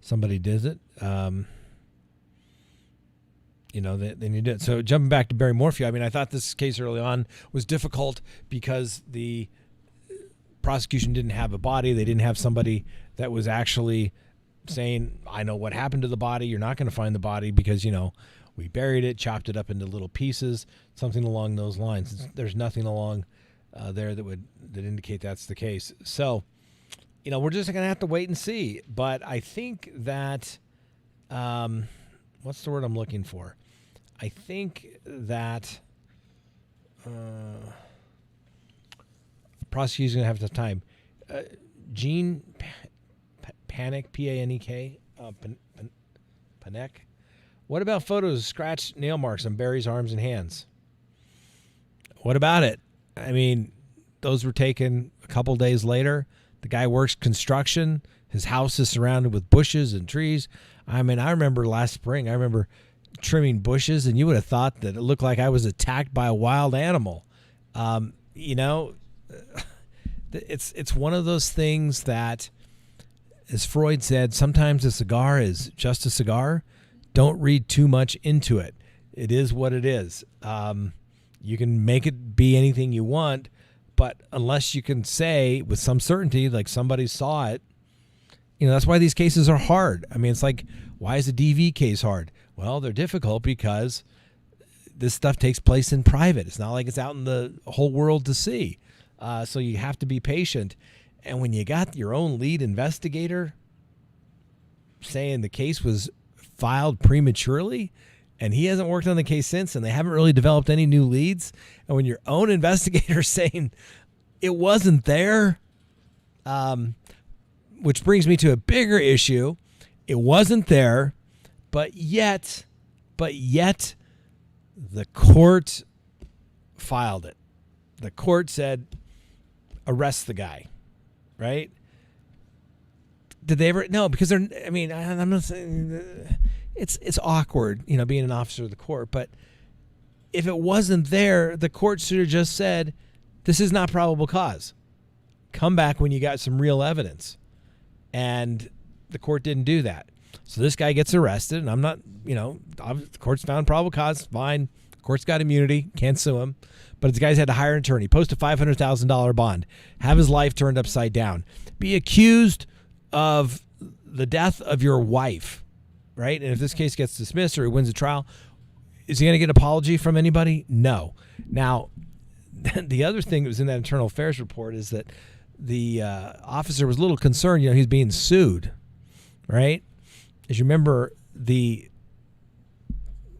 somebody did it, they need it. So jumping back to Barry Morphew, I thought this case early on was difficult because the prosecution didn't have a body. They didn't have somebody that was actually saying, I know what happened to the body. You're not going to find the body because, we buried it, chopped it up into little pieces, something along those lines. There's nothing along there that indicate that's the case. So, we're just going to have to wait and see. But I think that, what's the word I'm looking for? I think that prosecution's going to have the time. Gene Panek, P-A-N-E-K, Panek. What about photos of scratched nail marks on Barry's arms and hands? What about it? Those were taken a couple days later. The guy works construction. His house is surrounded with bushes and trees. I remember last spring, I remember trimming bushes, and you would have thought that it looked like I was attacked by a wild animal. It's one of those things that, as Freud said, sometimes a cigar is just a cigar. Don't read too much into it. It is what it is. You can make it be anything you want, but unless you can say with some certainty, like somebody saw it, that's why these cases are hard. It's like, why is a DV case hard? Well, they're difficult because this stuff takes place in private. It's not like it's out in the whole world to see. So you have to be patient. And when you got your own lead investigator saying the case was filed prematurely and he hasn't worked on the case since and they haven't really developed any new leads, and when your own investigator saying it wasn't there, which brings me to a bigger issue. It wasn't there, but yet the court filed it. The court said, arrest the guy, right? Did they ever? No, because I'm not saying it's awkward, being an officer of the court. But if it wasn't there, the court should have just said, this is not probable cause. Come back when you got some real evidence. And the court didn't do that. So this guy gets arrested, and I'm not, the court's found probable cause, fine. The court's got immunity, can't sue him. But the guy's had to hire an attorney, post a $500,000 bond, have his life turned upside down, be accused of the death of your wife, right? And if this case gets dismissed or he wins a trial, is he going to get an apology from anybody? No. Now, the other thing that was in that internal affairs report is that the officer was a little concerned, he's being sued, right? as you remember, the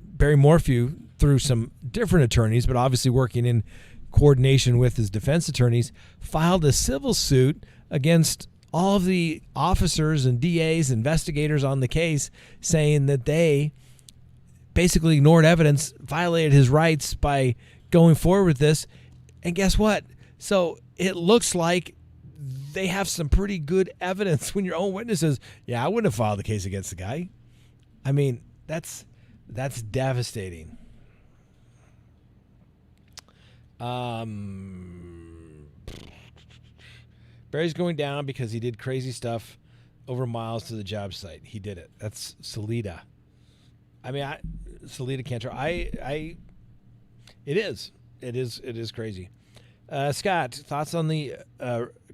Barry Morphew, through some different attorneys, but obviously working in coordination with his defense attorneys, filed a civil suit against all of the officers and DAs, investigators on the case, saying that they basically ignored evidence, violated his rights by going forward with this. And guess what? So it looks like they have some pretty good evidence when your own witness says, yeah, I wouldn't have filed the case against the guy. I mean, that's devastating. Barry's going down because he did crazy stuff over miles to the job site. He did it. That's Salida. I mean, Salida Cantor. It is crazy. Scott, thoughts on the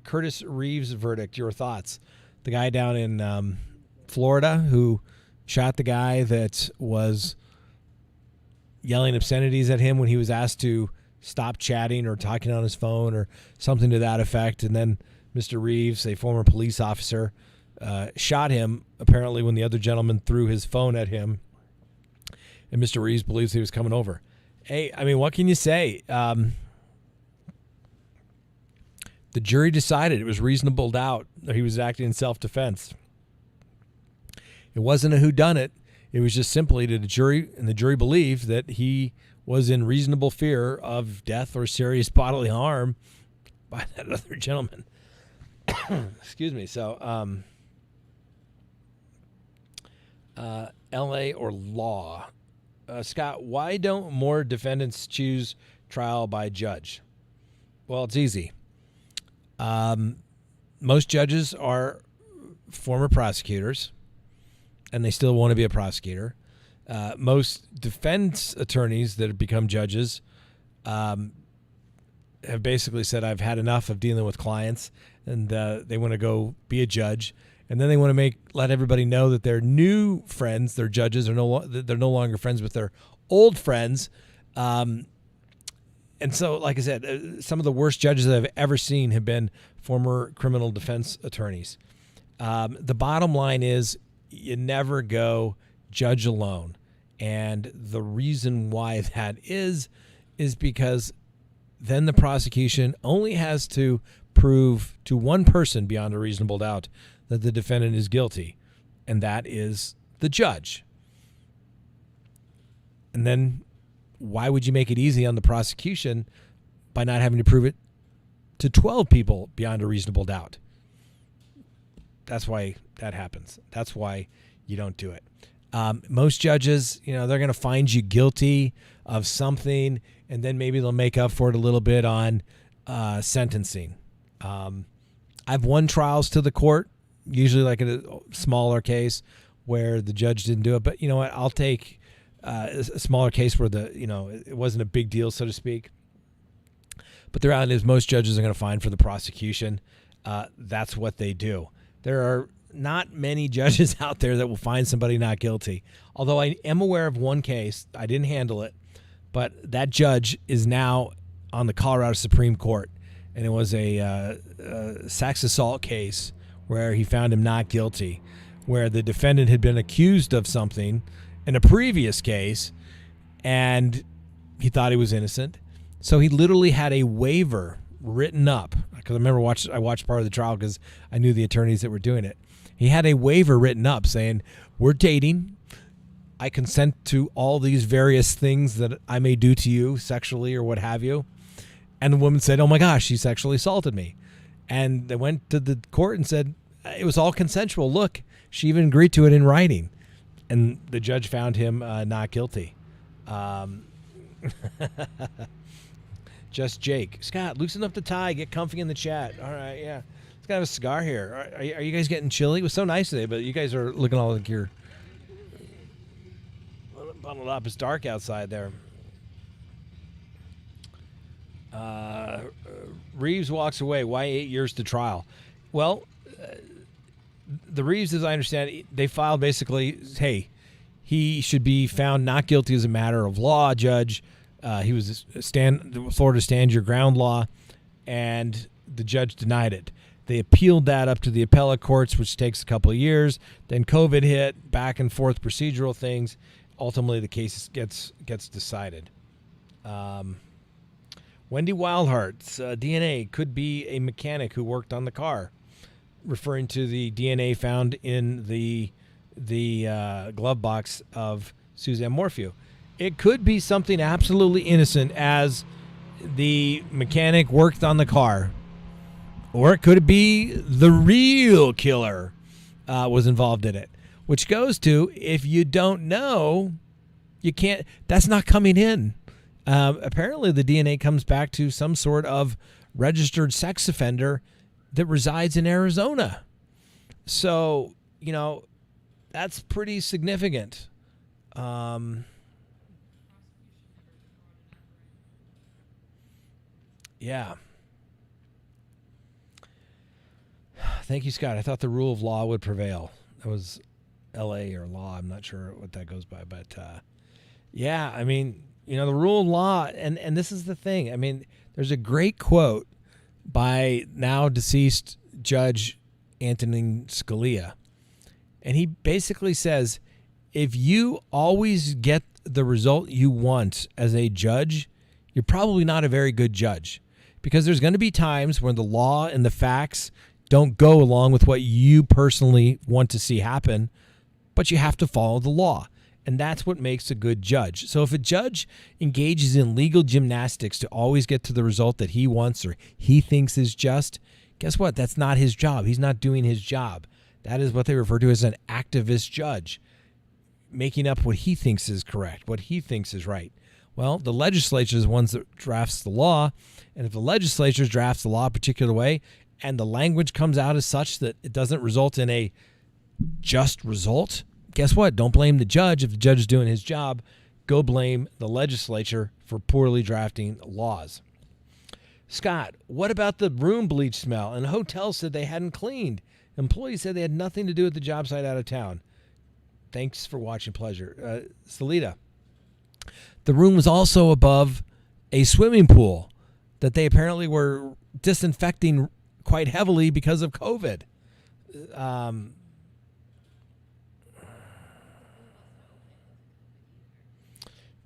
Curtis Reeves verdict? Your thoughts? The guy down in Florida who shot the guy that was yelling obscenities at him when he was asked to stop chatting or talking on his phone or something to that effect. And then Mr. Reeves, a former police officer, shot him apparently when the other gentleman threw his phone at him. And Mr. Reeves believes he was coming over. Hey, I mean, what can you say? The jury decided it was reasonable doubt that he was acting in self-defense. It wasn't a whodunit. It was just simply to the jury, and the jury believed that he was in reasonable fear of death or serious bodily harm by that other gentleman. Excuse me. So, L.A. or law. Scott, why don't more defendants choose trial by judge? Well, it's easy. Most judges are former prosecutors, and they still want to be a prosecutor. Most defense attorneys that have become judges have basically said, I've had enough of dealing with clients, and they want to go be a judge. And then they want to let everybody know that their new friends, their judges, they're no longer friends with their old friends. And so, like I said, some of the worst judges that I've ever seen have been former criminal defense attorneys. The bottom line is you never go judge alone. And the reason why that is because then the prosecution only has to prove to one person beyond a reasonable doubt that the defendant is guilty, and that is the judge. And then why would you make it easy on the prosecution by not having to prove it to 12 people beyond a reasonable doubt? That's why that happens. That's why you don't do it. Most judges, they're going to find you guilty of something, and then maybe they'll make up for it a little bit on sentencing. I've won trials to the court, usually like in a smaller case where the judge didn't do it. But you know what? I'll take a smaller case where it wasn't a big deal, so to speak. But the reality is most judges are going to find for the prosecution. That's what they do. There are not many judges out there that will find somebody not guilty. Although I am aware of one case, I didn't handle it, but that judge is now on the Colorado Supreme Court. And it was a sex assault case where he found him not guilty, where the defendant had been accused of something in a previous case, and he thought he was innocent. So he literally had a waiver written up, because I remember I watched part of the trial because I knew the attorneys that were doing it. He had a waiver written up saying, we're dating. I consent to all these various things that I may do to you sexually or what have you. And the woman said, oh my gosh, he sexually assaulted me. And they went to the court and said, it was all consensual. Look, she even agreed to it in writing. And the judge found him not guilty. Just Jake. Scott, loosen up the tie. Get comfy in the chat. All right, yeah. Let's have a cigar here. Are you guys getting chilly? It was so nice today, but you guys are looking all like you're bundled up. It's dark outside there. Reeves walks away. Why 8 years to trial? Well, the Reeves, as I understand it, they filed basically, hey, he should be found not guilty as a matter of law, judge. He was Florida stand your ground law, and the judge denied it. They appealed that up to the appellate courts, which takes a couple of years. Then COVID hit, back and forth procedural things. Ultimately, the case gets decided. Wendy Wildhart's DNA could be a mechanic who worked on the car, referring to the DNA found in the glove box of Suzanne Morphew. It could be something absolutely innocent, as the mechanic worked on the car, or it could be the real killer was involved in it, which goes to, if you don't know, you can't, that's not coming in. Apparently the DNA comes back to some sort of registered sex offender that resides in Arizona. So, that's pretty significant. Yeah. Thank you, Scott. I thought the rule of law would prevail. That was L.A. or law. I'm not sure what that goes by. But, yeah, I mean, the rule of law, and this is the thing. I mean, there's a great quote by now deceased Judge Antonin Scalia. And he basically says, if you always get the result you want as a judge, you're probably not a very good judge, because there's going to be times when the law and the facts don't go along with what you personally want to see happen, but you have to follow the law. And that's what makes a good judge. So if a judge engages in legal gymnastics to always get to the result that he wants or he thinks is just, guess what? That's not his job. He's not doing his job. That is what they refer to as an activist judge, making up what he thinks is correct, what he thinks is right. Well, the legislature is the ones that drafts the law, and if the legislature drafts the law a particular way and the language comes out as such that it doesn't result in a just result, guess what? Don't blame the judge. If the judge is doing his job, go blame the legislature for poorly drafting laws. Scott, what about the room bleach smell? And hotels said they hadn't cleaned. Employees said they had nothing to do with the job site out of town. Thanks for watching. Pleasure. Salita, the room was also above a swimming pool that they apparently were disinfecting quite heavily because of COVID.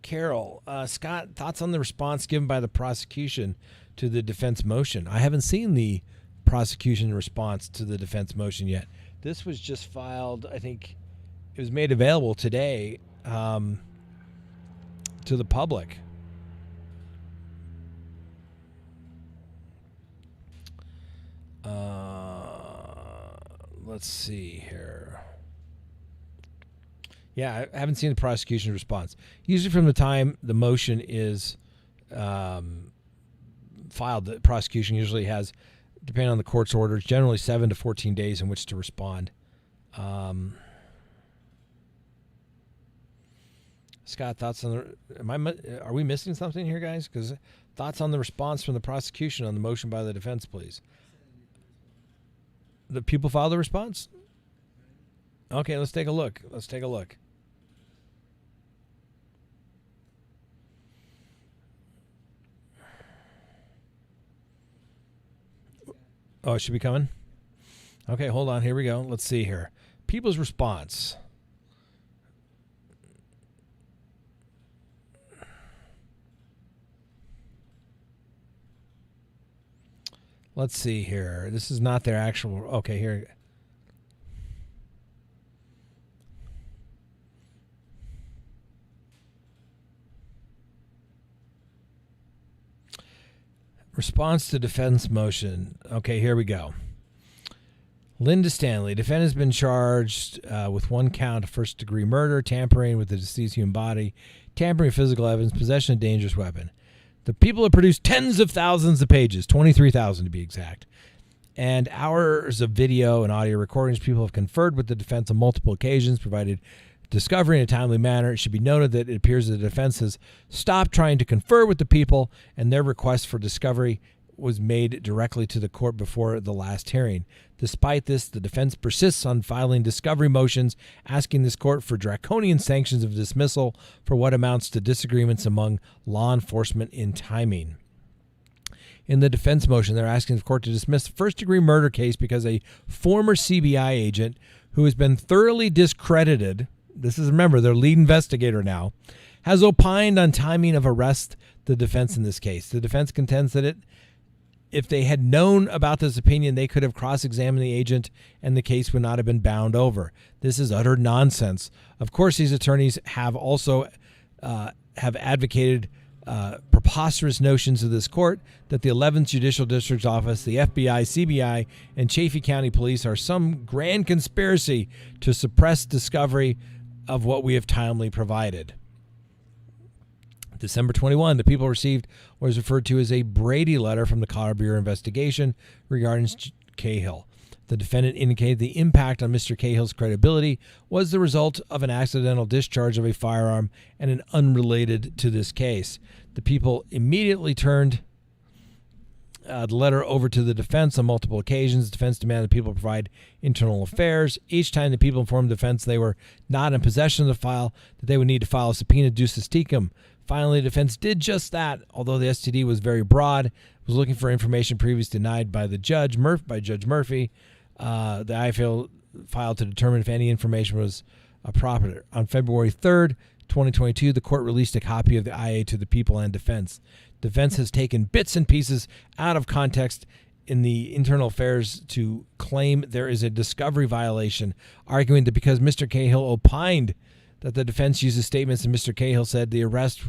Carol, Scott, thoughts on the response given by the prosecution to the defense motion? I haven't seen the prosecution response to the defense motion yet. This was just filed, I think it was made available today to the public. Let's see here. Yeah, I haven't seen the prosecution response. Usually from the time the motion is filed, the prosecution usually has, depending on the court's orders, generally 7 to 14 days in which to respond. Scott, thoughts on the... Are we missing something here, guys? Because thoughts on the response from the prosecution on the motion by the defense, please. The people filed the response? Okay, let's take a look. Oh, it should be coming? Okay, hold on. Here we go. Let's see here. People's response. Let's see here. This is not their actual... Okay, here. Response to defense motion. Okay, here we go. Linda Stanley. Defendant has been charged with 1 count of first-degree murder, tampering with the deceased human body, tampering with physical evidence, possession of a dangerous weapon. The people have produced tens of thousands of pages, 23,000 to be exact, and hours of video and audio recordings. People have conferred with the defense on multiple occasions, provided discovery in a timely manner. It should be noted that it appears that the defense has stopped trying to confer with the people, and their request for discovery was made directly to the court before the last hearing. Despite this, the defense persists on filing discovery motions, asking this court for draconian sanctions of dismissal for what amounts to disagreements among law enforcement in timing. in the defense motion, they're asking the court to dismiss the first-degree murder case because a former CBI agent who has been thoroughly discredited, this is, remember, their lead investigator now, has opined on timing of arrest. The defense in this case. The defense contends that if they had known about this opinion, they could have cross-examined the agent and the case would not have been bound over. This is utter nonsense. Of course, these attorneys have also have advocated preposterous notions of this court that the 11th Judicial District's Office, the FBI, CBI, and Chaffee County Police are some grand conspiracy to suppress discovery of what we have timely provided. December 21, the people received what is referred to as a Brady letter from the Colorado Bureau investigation regarding Cahill. The defendant indicated the impact on Mr. Cahill's credibility was the result of an accidental discharge of a firearm and an unrelated to this case. The people immediately turned the letter over to the defense on multiple occasions. The defense demanded the people provide internal affairs. Each time the people informed the defense they were not in possession of the file, that they would need to file a subpoena ducis tecum. Finally, the defense did just that, although the STD was very broad. It was looking for information previously denied by the judge, by Judge Murphy. The IFL filed to determine if any information was proper. On February 3rd, 2022, the court released a copy of the IA to the people and defense. Defense has taken bits and pieces out of context in the internal affairs to claim there is a discovery violation, arguing that because Mr. Cahill opined that the defense uses statements and Mr. Cahill said the arrest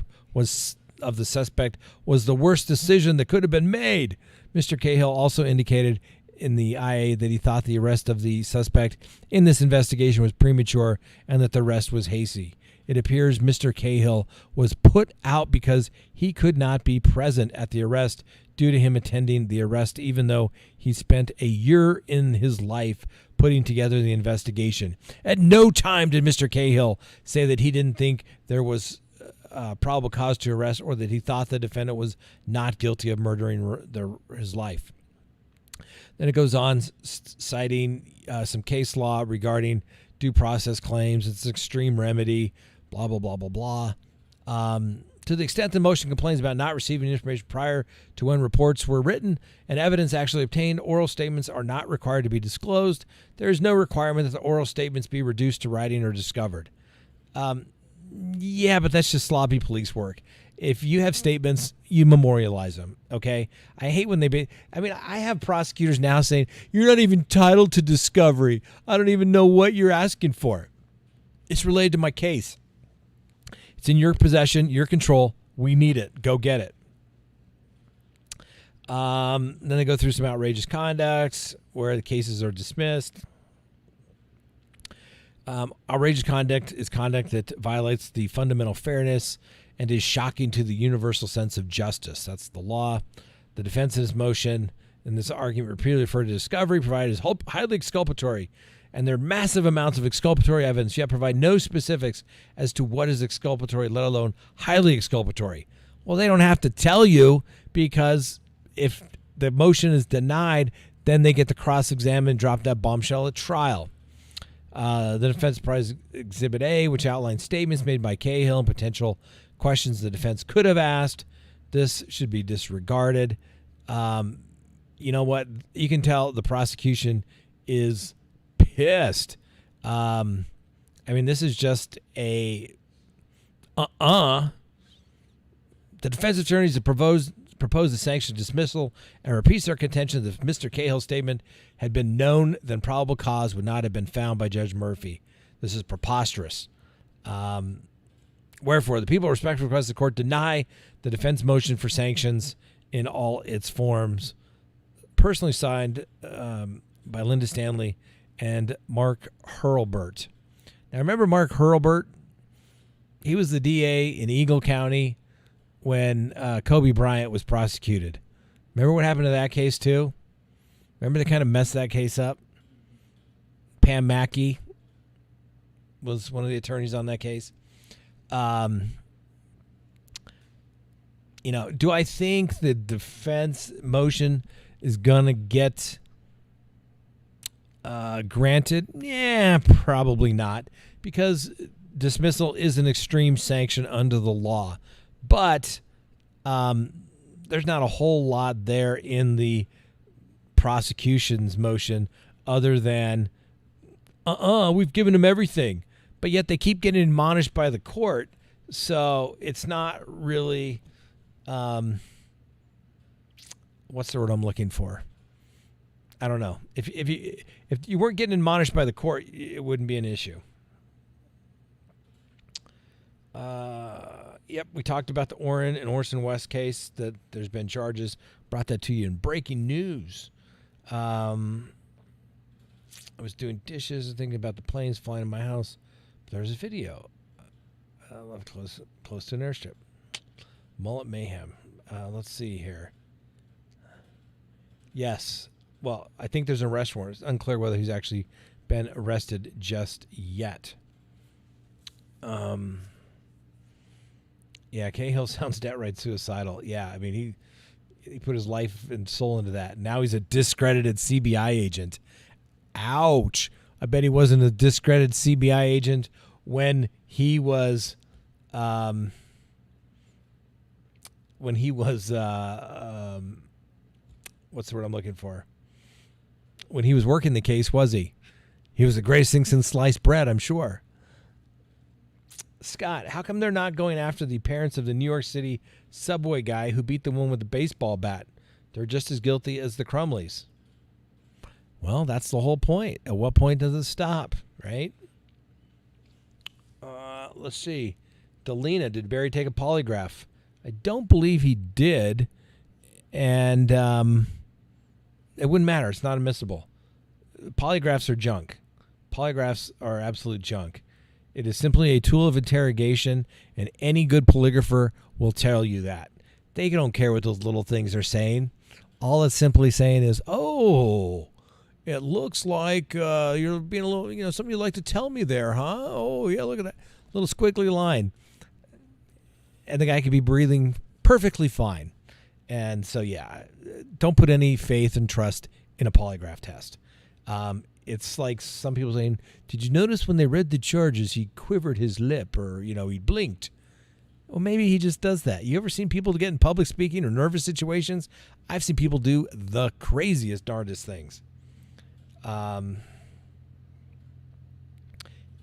of the suspect was the worst decision that could have been made. Mr. Cahill also indicated in the IA that he thought the arrest of the suspect in this investigation was premature and that the arrest was hasty. It appears Mr. Cahill was put out because he could not be present at the arrest due to him attending the arrest, even though he spent a year in his life putting together the investigation. At no time did Mr. Cahill say that he didn't think there was probable cause to arrest or that he thought the defendant was not guilty of murdering his life. Then it goes on citing some case law regarding due process claims. It's extreme remedy, blah, blah, blah, blah, blah. To the extent the motion complains about not receiving information prior to when reports were written and evidence actually obtained, oral statements are not required to be disclosed. There is no requirement that the oral statements be reduced to writing or discovered. Yeah, but that's just sloppy police work. If you have statements, you memorialize them, okay? I hate when I have prosecutors now saying, you're not even entitled to discovery. I don't even know what you're asking for. It's related to my case. It's in your possession, your control. We need it. Go get it. Then they go through some outrageous conducts where the cases are dismissed. Outrageous conduct is conduct that violates the fundamental fairness and is shocking to the universal sense of justice. That's the law. The defense in this motion, in this argument, repeatedly referred to discovery provided as highly exculpatory, and there are massive amounts of exculpatory evidence, yet provide no specifics as to what is exculpatory, let alone highly exculpatory. Well, they don't have to tell you, because if the motion is denied, then they get to cross-examine and drop that bombshell at trial. The defense provides Exhibit A, which outlines statements made by Cahill and potential questions the defense could have asked. This should be disregarded. You know what? You can tell the prosecution is pissed. This is just a The defense attorneys have proposed a sanction dismissal and repeats their contention that if Mr. Cahill's statement had been known, then probable cause would not have been found by Judge Murphy. This is preposterous. Wherefore, the people respectfully request the court deny the defense motion for sanctions in all its forms. Personally signed by Linda Stanley and Mark Hurlburt. Now, remember Mark Hurlburt? He was the DA in Eagle County when Kobe Bryant was prosecuted. Remember what happened to that case, too? Remember they kind of messed that case up? Pam Mackey was one of the attorneys on that case. Do I think the defense motion is going to get granted? Yeah, probably not, because dismissal is an extreme sanction under the law. But they're there's not a whole lot there in the prosecution's motion other than, we've given him everything. But yet they keep getting admonished by the court. So it's not really, what's the word I'm looking for? I don't know. If you weren't getting admonished by the court, it wouldn't be an issue. Yep, we talked about the Orrin and Orson West case, that there's been charges. Brought that to you in breaking news. I was doing dishes and thinking about the planes flying in my house. There's a video. I love close to an airstrip. Mullet mayhem. Let's see here. Yes. Well, I think there's an arrest warrant. It's unclear whether he's actually been arrested just yet. Yeah, Cahill sounds downright suicidal. Yeah, I mean, he put his life and soul into that. Now he's a discredited CBI agent. Ouch. I bet he wasn't a discredited CBI agent when he was what's the word I'm looking for? When he was working the case, was he? He was the greatest thing since sliced bread, I'm sure. Scott, how come they're not going after the parents of the New York City subway guy who beat the one with the baseball bat? They're just as guilty as the Crumleys. Well, that's the whole point. At what point does it stop, right? Let's see. Delina, did Barry take a polygraph? I don't believe he did. And it wouldn't matter. It's not admissible. Polygraphs are junk. Polygraphs are absolute junk. It is simply a tool of interrogation, and any good polygrapher will tell you that. They don't care what those little things are saying. All it's simply saying is, oh, it looks like you're being a little, something you'd like to tell me there, huh? Oh, yeah, look at that little squiggly line. And the guy could be breathing perfectly fine. And so, yeah, don't put any faith and trust in a polygraph test. It's like some people saying, did you notice when they read the charges, he quivered his lip or, he blinked? Well, maybe he just does that. You ever seen people get in public speaking or nervous situations? I've seen people do the craziest, darndest things.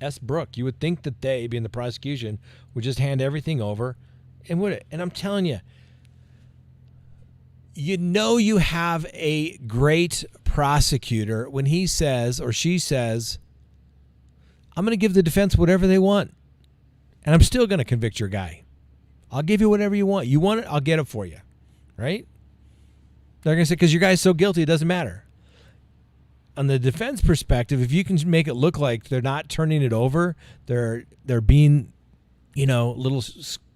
S. Brooke, you would think that they, being the prosecution, would just hand everything over and would it. And I'm telling you, you have a great prosecutor when he says or she says, I'm going to give the defense whatever they want, and I'm still going to convict your guy. I'll give you whatever you want. You want it, I'll get it for you, right? They're going to say, because your guy's so guilty, it doesn't matter. On the defense perspective, if you can make it look like they're not turning it over, they're being, a little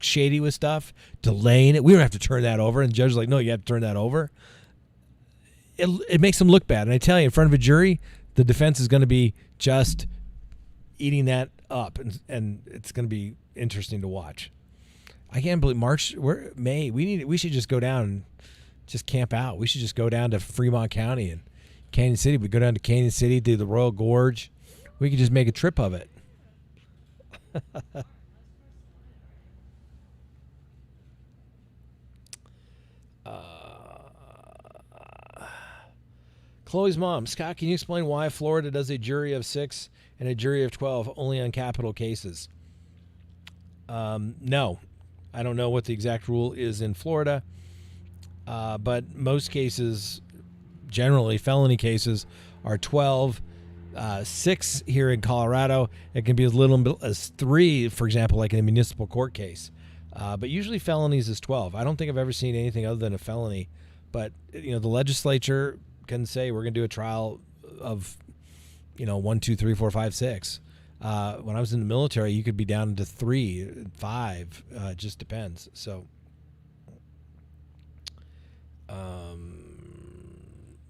shady with stuff, delaying it. We don't have to turn that over. And the judge is like, no, you have to turn that over. It makes them look bad. And I tell you, in front of a jury, the defense is going to be just eating that up, and it's going to be interesting to watch. I can't believe May. We should just go down and just camp out. We should just go down to Fremont County and Canyon City. We go down to Canyon City, do the Royal Gorge. We could just make a trip of it. Chloe's mom, Scott, can you explain why Florida does a jury of 6 and a jury of 12 only on capital cases? No. I don't know what the exact rule is in Florida, but most cases, generally felony cases, are 12. 6 here in Colorado. It can be as little as 3, for example, like in a municipal court case. But usually felonies is 12. I don't think I've ever seen anything other than a felony. But, the legislature can say we're going to do a trial of, 1, 2, 3, 4, 5, 6. When I was in the military, you could be down to 3, 5. It just depends. So,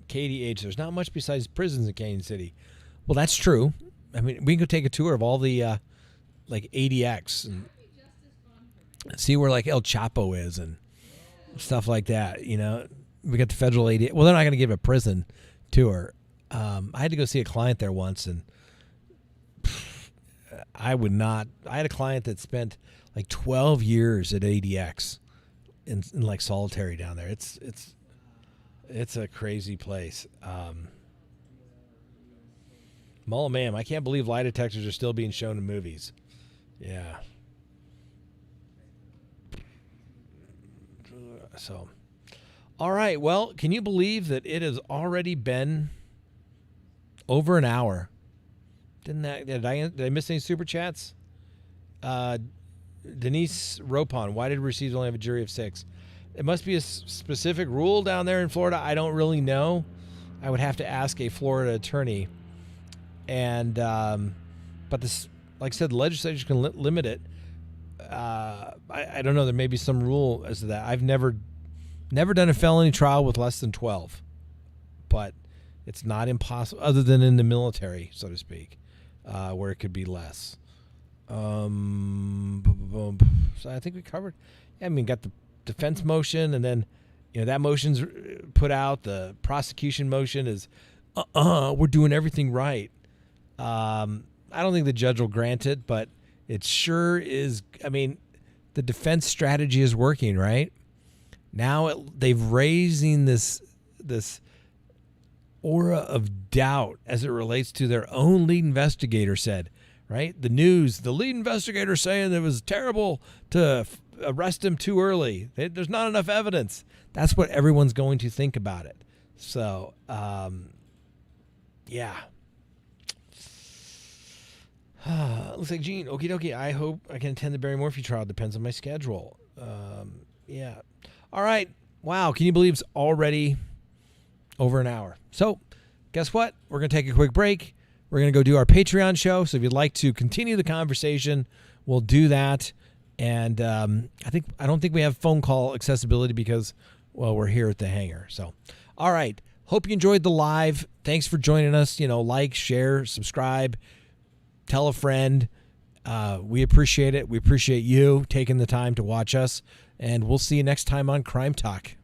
KDH, there's not much besides prisons in Canyon City. Well, that's true. I mean, we can go take a tour of all the, like, ADX and see where, like, El Chapo is and stuff like that, We got the federal ADX. Well, they're not going to give a prison tour. I had to go see a client there once, and I had a client that spent like 12 years at ADX. in like solitary down there. It's a crazy place. Man, I can't believe lie detectors are still being shown in movies. Yeah. So, all right. Well, can you believe that it has already been over an hour? Did I miss any super chats? Denise Ropon, why did Received only have a jury of 6? It must be a specific rule down there in Florida. I don't really know. I would have to ask a Florida attorney. And but this, like I said, the legislature can limit it. I don't know. There may be some rule as to that. I've never done a felony trial with less than 12, but it's not impossible, other than in the military, so to speak, where it could be less. So I think we covered. I mean, got the defense motion, and then that motion's put out. The prosecution motion is, we're doing everything right. I don't think the judge will grant it, but it sure is. I mean, the defense strategy is working, right? Now they've raising this aura of doubt as it relates to their own lead investigator said, right? The lead investigator saying it was terrible to arrest him too early. There's not enough evidence. That's what everyone's going to think about it. So, yeah. Looks like Gene. Okie dokie. I hope I can attend the Barry Morphew trial. Depends on my schedule. Yeah. All right. Wow. Can you believe it's already over an hour? So, guess what? We're going to take a quick break. We're going to go do our Patreon show. So if you'd like to continue the conversation, we'll do that. And I don't think we have phone call accessibility because, well, we're here at the hangar. So, all right. Hope you enjoyed the live. Thanks for joining us. Like, share, subscribe. Tell a friend. We appreciate it. We appreciate you taking the time to watch us. And we'll see you next time on Crime Talk.